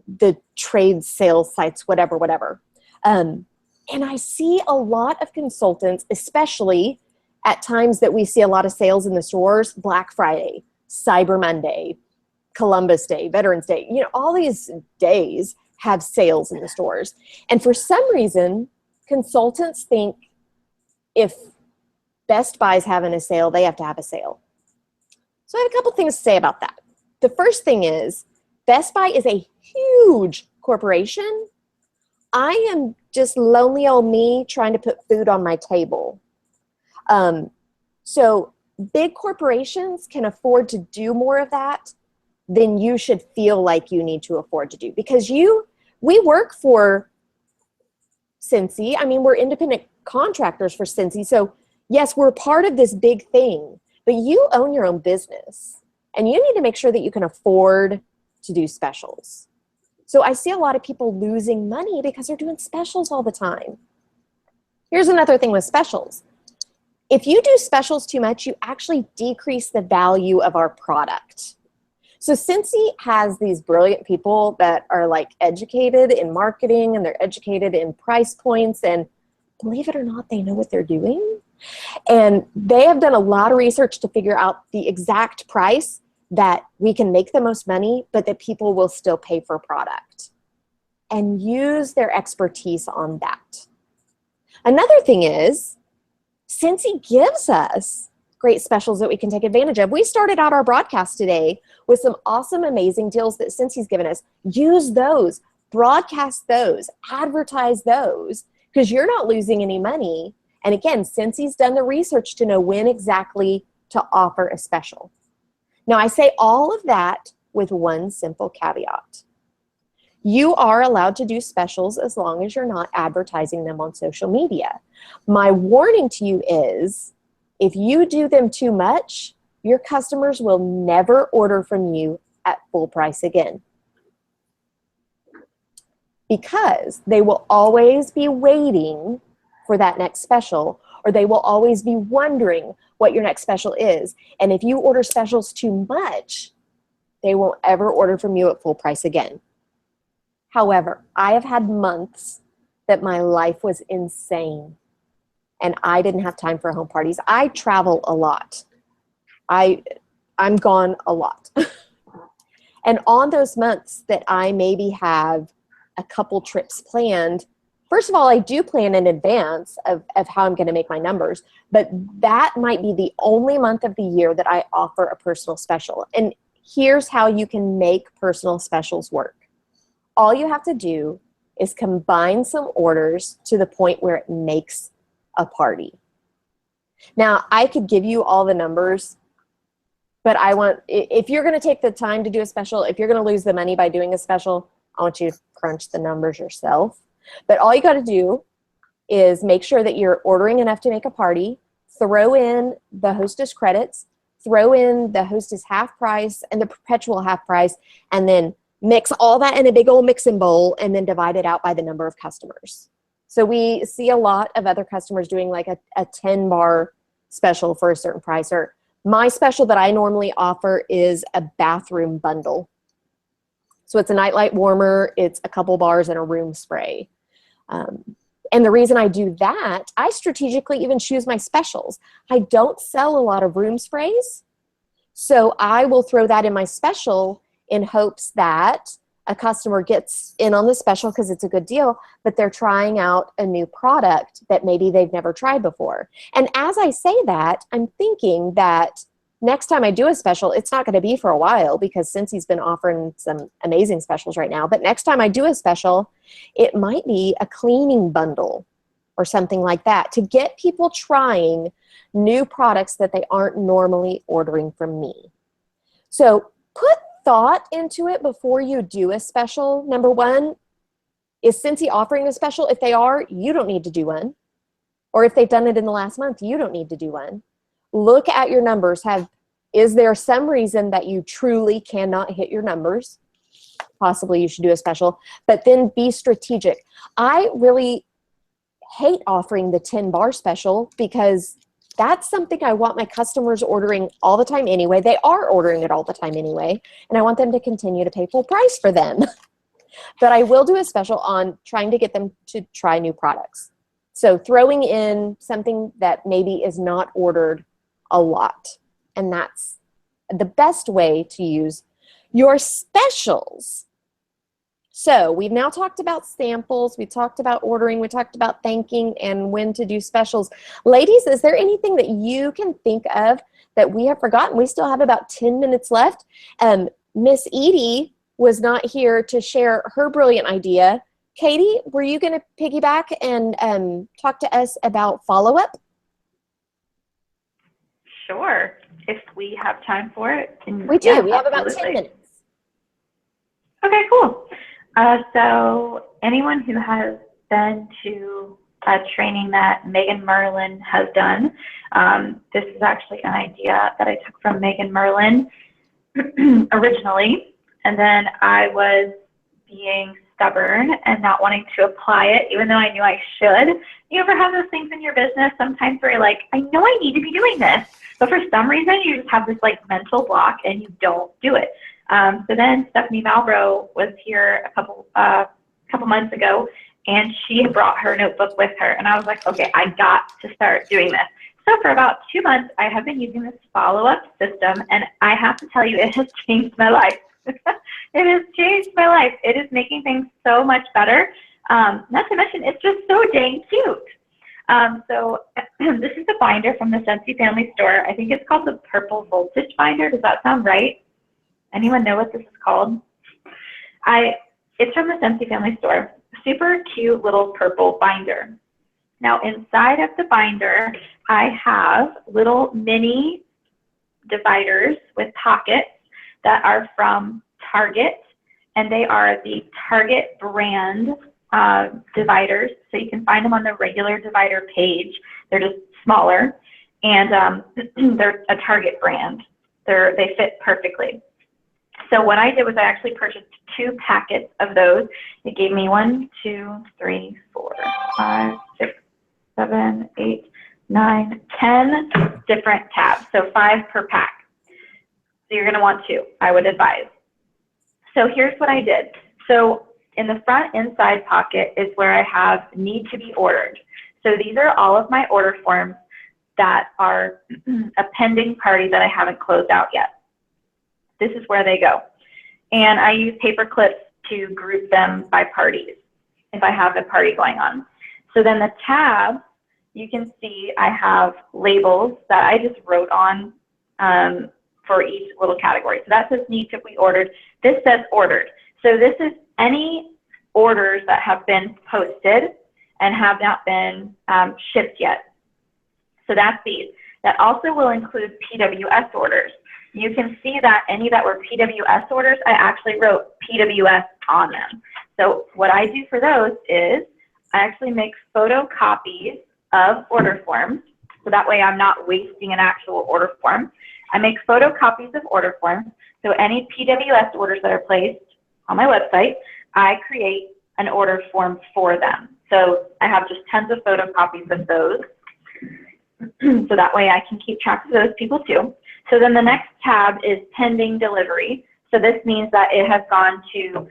the trade sales sites, whatever. And I see a lot of consultants, especially at times that we see a lot of sales in the stores, Black Friday, Cyber Monday, Columbus Day, Veterans Day, you know, all these days have sales in the stores. And for some reason, consultants think if Best Buy is having a sale, they have to have a sale. So I have a couple things to say about that. The first thing is Best Buy is a huge corporation. I am just lonely old me trying to put food on my table. So big corporations can afford to do more of that than you should feel like you need to afford to do. Because we work for Scentsy. I mean, we're independent contractors for Scentsy. So yes, we're part of this big thing, but you own your own business and you need to make sure that you can afford to do specials. So I see a lot of people losing money because they're doing specials all the time. Here's another thing with specials. If you do specials too much, you actually decrease the value of our product. So Scentsy has these brilliant people that are like educated in marketing and they're educated in price points, and believe it or not, they know what they're doing. And they have done a lot of research to figure out the exact price that we can make the most money, but that people will still pay for product, and use their expertise on that. Another thing is Scentsy gives us great specials that we can take advantage of. We started out our broadcast today with some awesome, amazing deals that Scentsy's given us. Use those, broadcast those, advertise those, because you're not losing any money. And again, Scentsy's done the research to know when exactly to offer a special. Now, I say all of that with one simple caveat. You are allowed to do specials as long as you're not advertising them on social media. My warning to you is, if you do them too much, your customers will never order from you at full price again. Because they will always be waiting for that next special, or they will always be wondering what your next special is. And if you order specials too much, they won't ever order from you at full price again. However, I have had months that my life was insane and I didn't have time for home parties. I travel a lot. I'm gone a lot. And on those months that I maybe have a couple trips planned, first of all, I do plan in advance of how I'm going to make my numbers, but that might be the only month of the year that I offer a personal special. And here's how you can make personal specials work. All you have to do is combine some orders to the point where it makes a party. Now, I could give you all the numbers, but if you're going to take the time to do a special, if you're going to lose the money by doing a special, I want you to crunch the numbers yourself. But all you got to do is make sure that you're ordering enough to make a party, throw in the hostess credits, throw in the hostess half price and the perpetual half price, and then mix all that in a big old mixing bowl and then divide it out by the number of customers. So we see a lot of other customers doing like a 10 bar special for a certain price. Or my special that I normally offer is a bathroom bundle. So it's a nightlight warmer, it's a couple bars and a room spray. And the reason I do that, I strategically even choose my specials. I don't sell a lot of room sprays, so I will throw that in my special in hopes that a customer gets in on the special because it's a good deal, but they're trying out a new product that maybe they've never tried before. And as I say that, I'm thinking that next time I do a special, it's not going to be for a while because Scentssy's been offering some amazing specials right now. But next time I do a special, it might be a cleaning bundle or something like that to get people trying new products that they aren't normally ordering from me. So put thought into it before you do a special. Number one, is Scentsy offering a special? If they are, you don't need to do one. Or if they've done it in the last month, you don't need to do one. Look at your numbers. Is there some reason that you truly cannot hit your numbers? Possibly you should do a special, but then be strategic. I really hate offering the 10 bar special because that's something I want my customers ordering all the time anyway. They are ordering it all the time anyway, and I want them to continue to pay full price for them. But I will do a special on trying to get them to try new products. So throwing in something that maybe is not ordered a lot. And that's the best way to use your specials. So we've now talked about samples, we talked about ordering, we talked about thanking and when to do specials. Ladies, is there anything that you can think of that we have forgotten? We still have about 10 minutes left. Miss Edie was not here to share her brilliant idea. Katie, were you going to piggyback and talk to us about follow-up? Sure, if we have time for it. We do. We have about 10 minutes. Okay, cool. So anyone who has been to a training that Megan Merlin has done, this is actually an idea that I took from Megan Merlin originally, and then I was being stubborn and not wanting to apply it, even though I knew I should. You ever have those things in your business sometimes where you're like, I know I need to be doing this, but for some reason you just have this like mental block and you don't do it. So then Stephanie Malbrough was here a couple months ago, and she brought her notebook with her, and I was like, okay, I got to start doing this. So for about 2 months, I have been using this follow-up system, and I have to tell you, it has changed my life. It has changed my life. It is making things so much better. Not to mention, it's just so dang cute. So this is a binder from the Scentsy Family Store. I think it's called the Purple Voltage Binder. Does that sound right? Anyone know what this is called? It's from the Scentsy Family Store. Super cute little purple binder. Now inside of the binder, I have little mini dividers with pockets that are from Target, and they are the Target brand dividers. So you can find them on the regular divider page. They're just smaller, and they're a Target brand. They fit perfectly. So what I did was I actually purchased 2 packets of those. It gave me 1, 2, 3, 4, 5, 6, 7, 8, 9, 10 different tabs. So 5 per pack. So you're going to want 2, I would advise. So here's what I did. So in the front inside pocket is where I have need to be ordered. So these are all of my order forms that are a pending party that I haven't closed out yet. This is where they go. And I use paper clips to group them by parties if I have a party going on. So then the tabs, you can see I have labels that I just wrote on for each little category. So that says need to be ordered. This says ordered. So this is any orders that have been posted and have not been shipped yet. So that's these. That also will include PWS orders. You can see that any that were PWS orders, I actually wrote PWS on them. So what I do for those is I actually make photocopies of order forms. So that way I'm not wasting an actual order form. I make photocopies of order forms. So any PWS orders that are placed on my website, I create an order form for them. So I have just tons of photocopies of those. So that way I can keep track of those people too. So then the next tab is pending delivery. So this means that it has gone to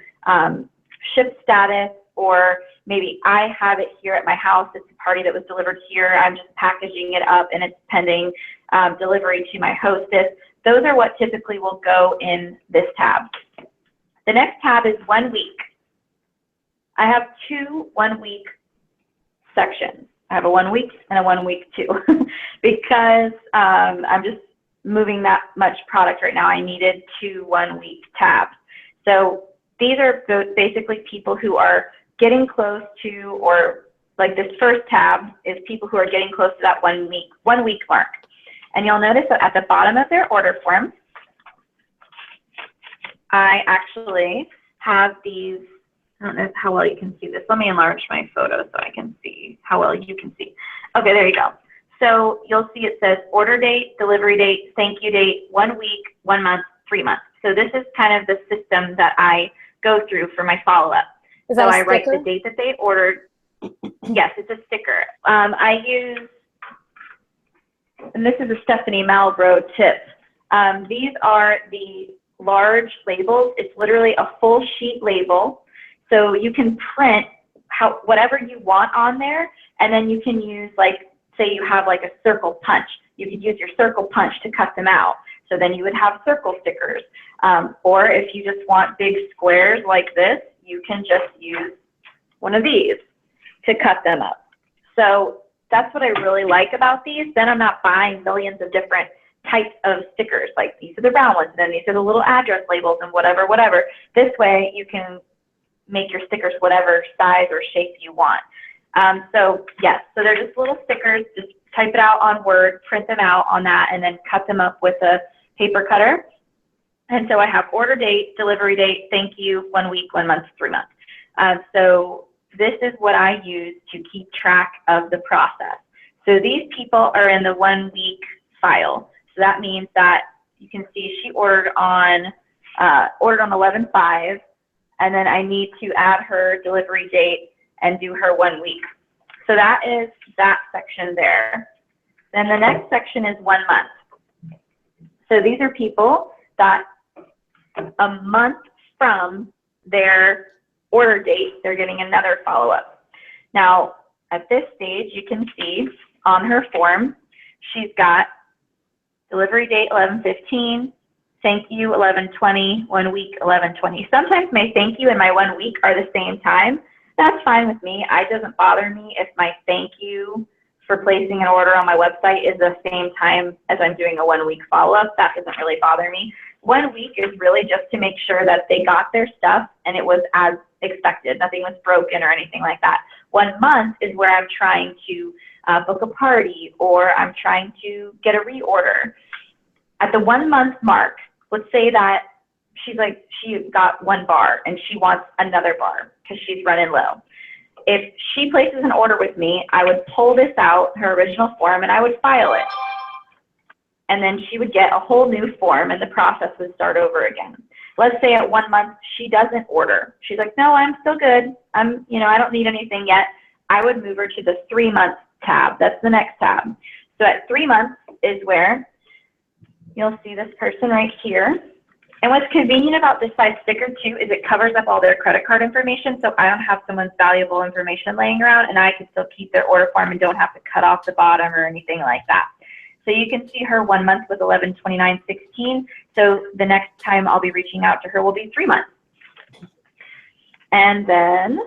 ship status, or maybe I have it here at my house. It's a party that was delivered here. I'm just packaging it up and it's pending delivery to my hostess. Those are what typically will go in this tab. The next tab is 1 week. I have 2 1-week sections. I have a 1 week and a 1 week too, because I'm just moving that much product right now. I needed 2 1-week tabs. So these are basically people who are getting close to, or like this first tab is people who are getting close to that 1 week mark. And you'll notice that at the bottom of their order form, I actually have these. I don't know how well you can see this. Let me enlarge my photo so I can see how well you can see. Okay, there you go. So you'll see it says order date, delivery date, thank you date, 1 week, 1 month, 3 months. So this is kind of the system that I go through for my follow-up. So I write the date that they ordered. Yes, it's a sticker. I use, and this is a Stephanie Malbrough tip. These are the large labels. It's literally a full sheet label. So you can print whatever you want on there, and then you can use, like, say you have like a circle punch. You could use your circle punch to cut them out. So then you would have circle stickers. Or if you just want big squares like this, you can just use one of these to cut them up. So that's what I really like about these. Then I'm not buying millions of different types of stickers. Like, these are the round ones, and then these are the little address labels and whatever. This way you can make your stickers whatever size or shape you want. So yes, so they're just little stickers. Just type it out on Word, print them out on that, and then cut them up with a paper cutter. And so I have order date, delivery date, thank you, 1 week, 1 month, 3 months. So this is what I use to keep track of the process. So these people are in the 1 week file. So that means that you can see she ordered on 11/5, and then I need to add her delivery date and do her 1 week. So that is that section there. Then the next section is 1 month. So these are people that a month from their order date, they're getting another follow-up. Now, at this stage, you can see on her form, she's got delivery date 11/15, thank you 11/20, 1 week 11/20. Sometimes my thank you and my 1 week are the same time. That's fine with me. It doesn't bother me if my thank you for placing an order on my website is the same time as I'm doing a 1 week follow-up. That doesn't really bother me. 1 week is really just to make sure that they got their stuff and it was as expected. Nothing was broken or anything like that. 1 month is where I'm trying to book a party, or I'm trying to get a reorder. At the 1 month mark, let's say that she got 1 bar and she wants another bar because she's running low. If she places an order with me, I would pull this out, her original form, and I would file it. And then she would get a whole new form and the process would start over again. Let's say at 1 month, she doesn't order. She's like, no, I'm still good. I don't need anything yet. I would move her to the 3 month tab. That's the next tab. So at 3 months is where you'll see this person right here. And what's convenient about this size sticker too is it covers up all their credit card information, so I don't have someone's valuable information laying around, and I can still keep their order form and don't have to cut off the bottom or anything like that. So you can see her 1 month was 11/29/16. So the next time I'll be reaching out to her will be 3 months. And then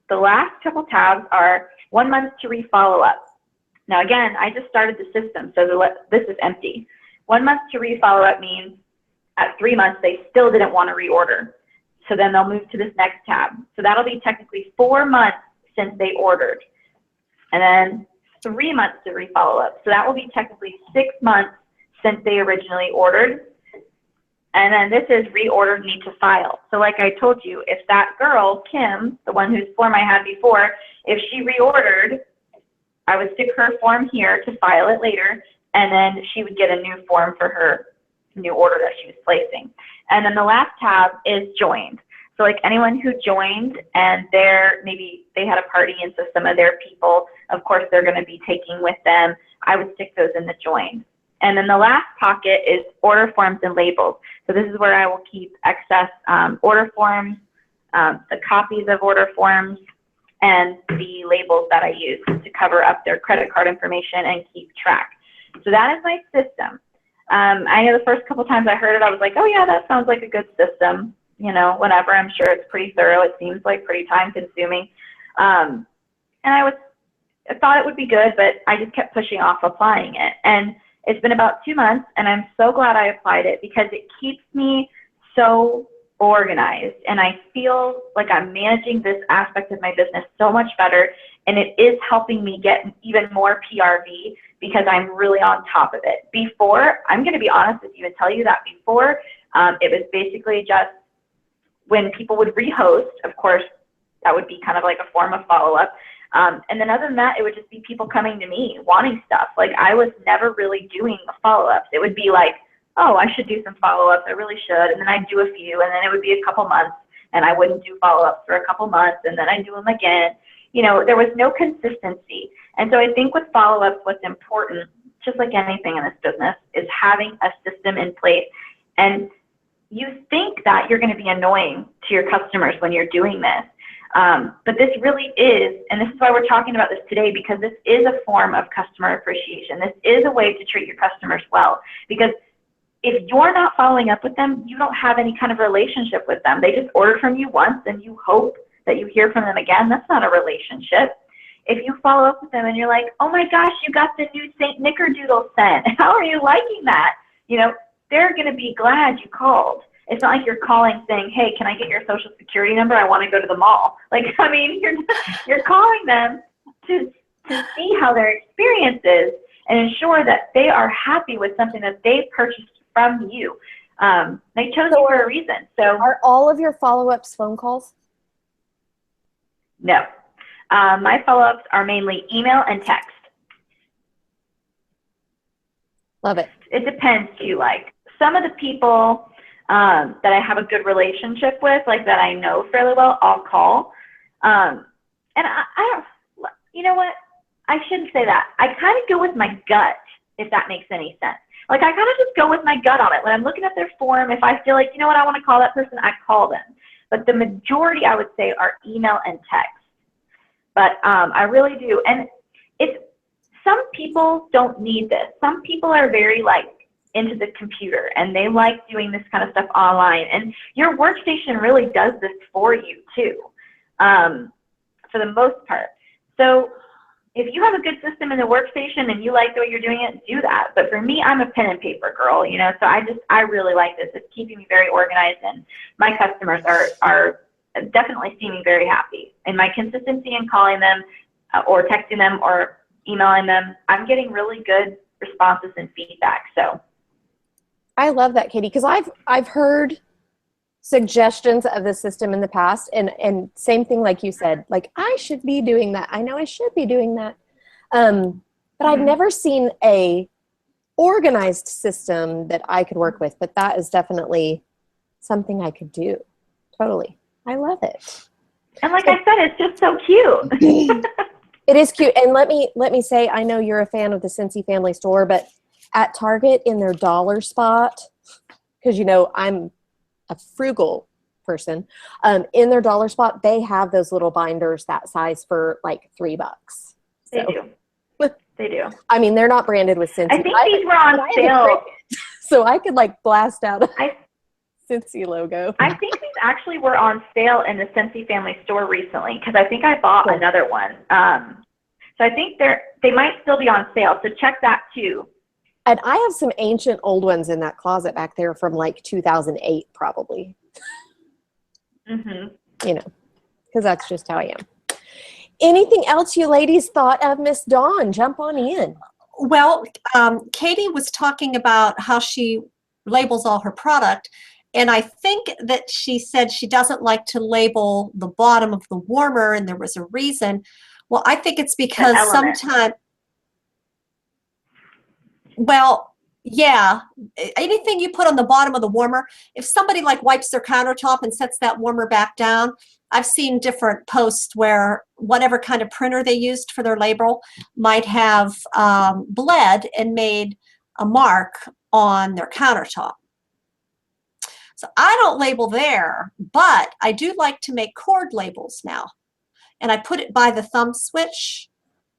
the last couple tabs are 1 month to re-follow up. Now again, I just started the system, so this is empty. 1 month to re-follow up means at 3 months, they still didn't want to reorder. So then they'll move to this next tab. So that'll be technically 4 months since they ordered. And then 3 months to re-follow up. So that will be technically 6 months since they originally ordered. And then this is reordered, need to file. So like I told you, if that girl, Kim, the one whose form I had before, if she reordered, I would stick her form here to file it later, and then she would get a new form for her new order that she was placing. And then the last tab is joined. So like anyone who joined and maybe they had a party, and so some of their people, of course, they're going to be taking with them, I would stick those in the joined. And then the last pocket is order forms and labels. So this is where I will keep excess order forms, the copies of order forms, and the labels that I use to cover up their credit card information and keep track. So that is my system. I know the first couple times I heard it, I was like, oh yeah, that sounds like a good system. You know, whenever, I'm sure it's pretty thorough. It seems like pretty time consuming. And I thought it would be good, but I just kept pushing off applying it. And it's been about 2 months, and I'm so glad I applied it because it keeps me so organized, and I feel like I'm managing this aspect of my business so much better, and it is helping me get even more PRV because I'm really on top of it. Before, I'm going to be honest with you and tell you that before, it was basically just when people would rehost, of course, that would be kind of like a form of follow-up. And then other than that, it would just be people coming to me wanting stuff. Like, I was never really doing follow-ups. It would be like, oh, I should do some follow-ups. I really should. And then I'd do a few, and then it would be a couple months, and I wouldn't do follow-ups for a couple months, and then I'd do them again. You know, there was no consistency. And so I think with follow-ups, what's important, just like anything in this business, is having a system in place. And you think that you're going to be annoying to your customers when you're doing this. But this really is, and this is why we're talking about this today, because this is a form of customer appreciation. This is a way to treat your customers well. Because if you're not following up with them, you don't have any kind of relationship with them. They just order from you once and you hope that you hear from them again. That's not a relationship. If you follow up with them and you're like, oh my gosh, you got the new St. Knickerdoodle scent. How are you liking that? You know, they're going to be glad you called. It's not like you're calling saying, hey, can I get your social security number? I want to go to the mall. Like, I mean, you're calling them to see how their experience is and ensure that they are happy with something that they purchased from you. They chose you for a reason. So Are all of your follow-ups phone calls? no. My follow-ups are mainly email and text. Love it. It depends too. Like, some of the people that I have a good relationship with, like that I know fairly well, I'll call. And I don't, you know what? I shouldn't say that. I kind of go with my gut, if that makes any sense. Like, I kind of just go with my gut on it. When I'm looking at their form, if I feel like, you know what, I want to call that person, I call them. But the majority, I would say, are email and text. But I really do. And some people don't need this. Some people are very, like, into the computer, and they like doing this kind of stuff online. And your workstation really does this for you, too, for the most part. So if you have a good system in the workstation and you like the way you're doing it, do that. But for me, I'm a pen and paper girl, you know, so I really like this. It's keeping me very organized, and my customers are definitely seeming very happy. And my consistency in calling them or texting them or emailing them, I'm getting really good responses and feedback. So I love that, Katie, because I've heard suggestions of the system in the past, and same thing like you said, like, I should be doing that. I know I should be doing that. But I've never seen a organized system that I could work with, but that is definitely something I could do. Totally. I love it. And like I said, it's just so cute. It is cute. And let me say, I know you're a fan of the Scentsy Family Store, but at Target in their dollar spot, because you know I'm a frugal person, in their dollar spot, they have those little binders that size for like $3. They do. They do. I mean, they're not branded with Scentsy. I think these were on sale. So I could like blast out a Scentsy logo. I think these actually were on sale in the Scentsy Family Store recently, because I think I bought another one. So I think they might still be on sale. So check that too. And I have some ancient old ones in that closet back there from like 2008, probably. Mm-hmm. You know, because that's just how I am. Anything else you ladies thought of, Miss Dawn? Jump on in. Well, Katie was talking about how she labels all her product. And I think that she said she doesn't like to label the bottom of the warmer, and there was a reason. Well, I think it's because sometimes, well, yeah, anything you put on the bottom of the warmer, if somebody like wipes their countertop and sets that warmer back down, I've seen different posts where whatever kind of printer they used for their label might have bled and made a mark on their countertop. So I don't label there, but I do like to make cord labels now. And I put it by the thumb switch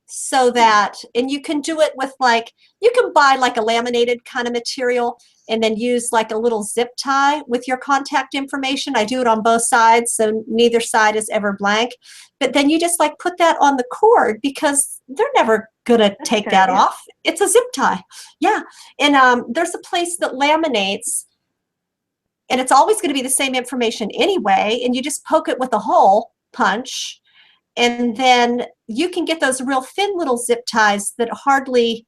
so that, and you can do it with like, you can buy like a laminated kind of material and then use like a little zip tie with your contact information. I do it on both sides, so neither side is ever blank. But then you just like put that on the cord because they're never gonna take that off. It's a zip tie. Yeah, and there's a place that laminates, and it's always going to be the same information anyway, and you just poke it with a hole punch, and then you can get those real thin little zip ties that hardly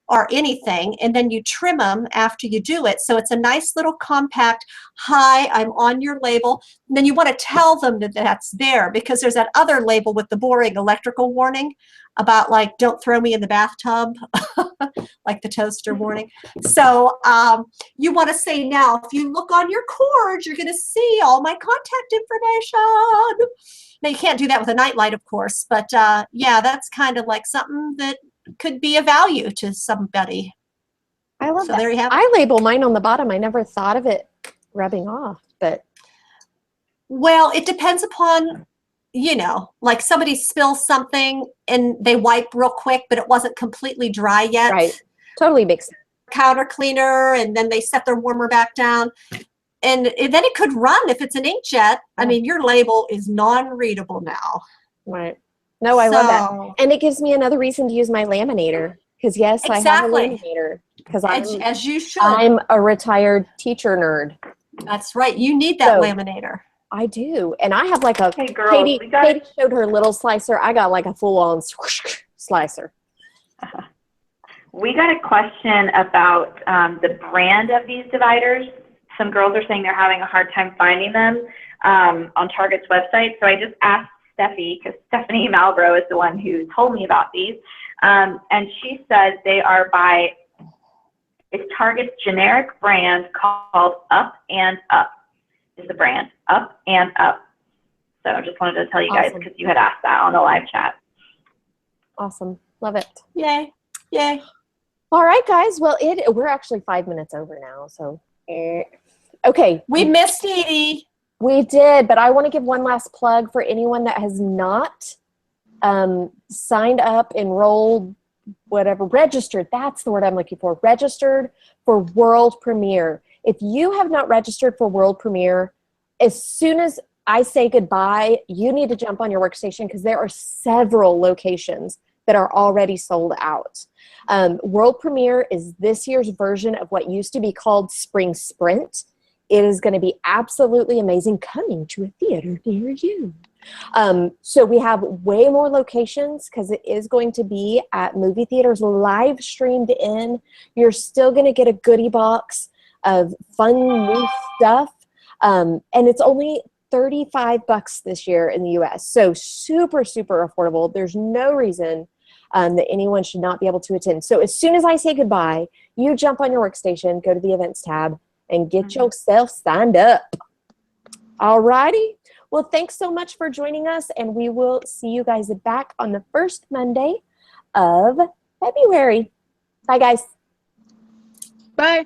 are anything, and then you trim them after you do it. So it's a nice little compact, hi, I'm on your label. And then you want to tell them that that's there, because there's that other label with the boring electrical warning about like, don't throw me in the bathtub, like the toaster warning. So you want to say, now, if you look on your cord, you're going to see all my contact information. Now, you can't do that with a nightlight, of course, but yeah, that's kind of like something that could be of value to somebody. I love So that. there you have it. I label mine on the bottom. I never thought of it rubbing off, but Well, it depends upon, you know, like somebody spills something and they wipe real quick, but it wasn't completely dry yet. right. Totally makes sense. Counter cleaner, and then they set their warmer back down. And then it could run if it's an inkjet. I mean, your label is non-readable now. Right. No, I love that. So, And it gives me another reason to use my laminator. Because yes, I have a Exactly. laminator. Because as you should. I'm a retired teacher nerd. That's right. You need that So- laminator. I do. And I have like a Hey, girls, Katie we got Katie showed her little slicer. I got like a full-on slicer. We got a question about the brand of these dividers. Some girls are saying they're having a hard time finding them on Target's website. So I just asked Steffi, because Stephanie Malbrough is the one who told me about these. And she said they are by, it's Target's generic brand called Up and Up is the brand, Up and Up. So I just wanted to tell you guys, Awesome. because you had asked that on the live chat. Awesome. Love it. Yay. Yay. All right, guys. Well, we're actually 5 minutes over now. So, okay. We missed Edie. We did, but I want to give one last plug for anyone that has not signed up, enrolled, whatever, registered. That's the word I'm looking for. Registered for World Premiere. If you have not registered for World Premiere, as soon as I say goodbye, you need to jump on your workstation, because there are several locations that are already sold out. World Premiere is this year's version of what used to be called Spring Sprint. It is going to be absolutely amazing, coming to a theater near you. So we have way more locations, because it is going to be at movie theaters live streamed in. You're still going to get a goodie box of fun new stuff. And it's only $35 this year in the US. So super, super affordable. There's no reason that anyone should not be able to attend. So as soon as I say goodbye, you jump on your workstation, go to the events tab, and get yourself signed up. All righty. Well, thanks so much for joining us, and we will see you guys back on the first Monday of February. Bye, guys. Bye.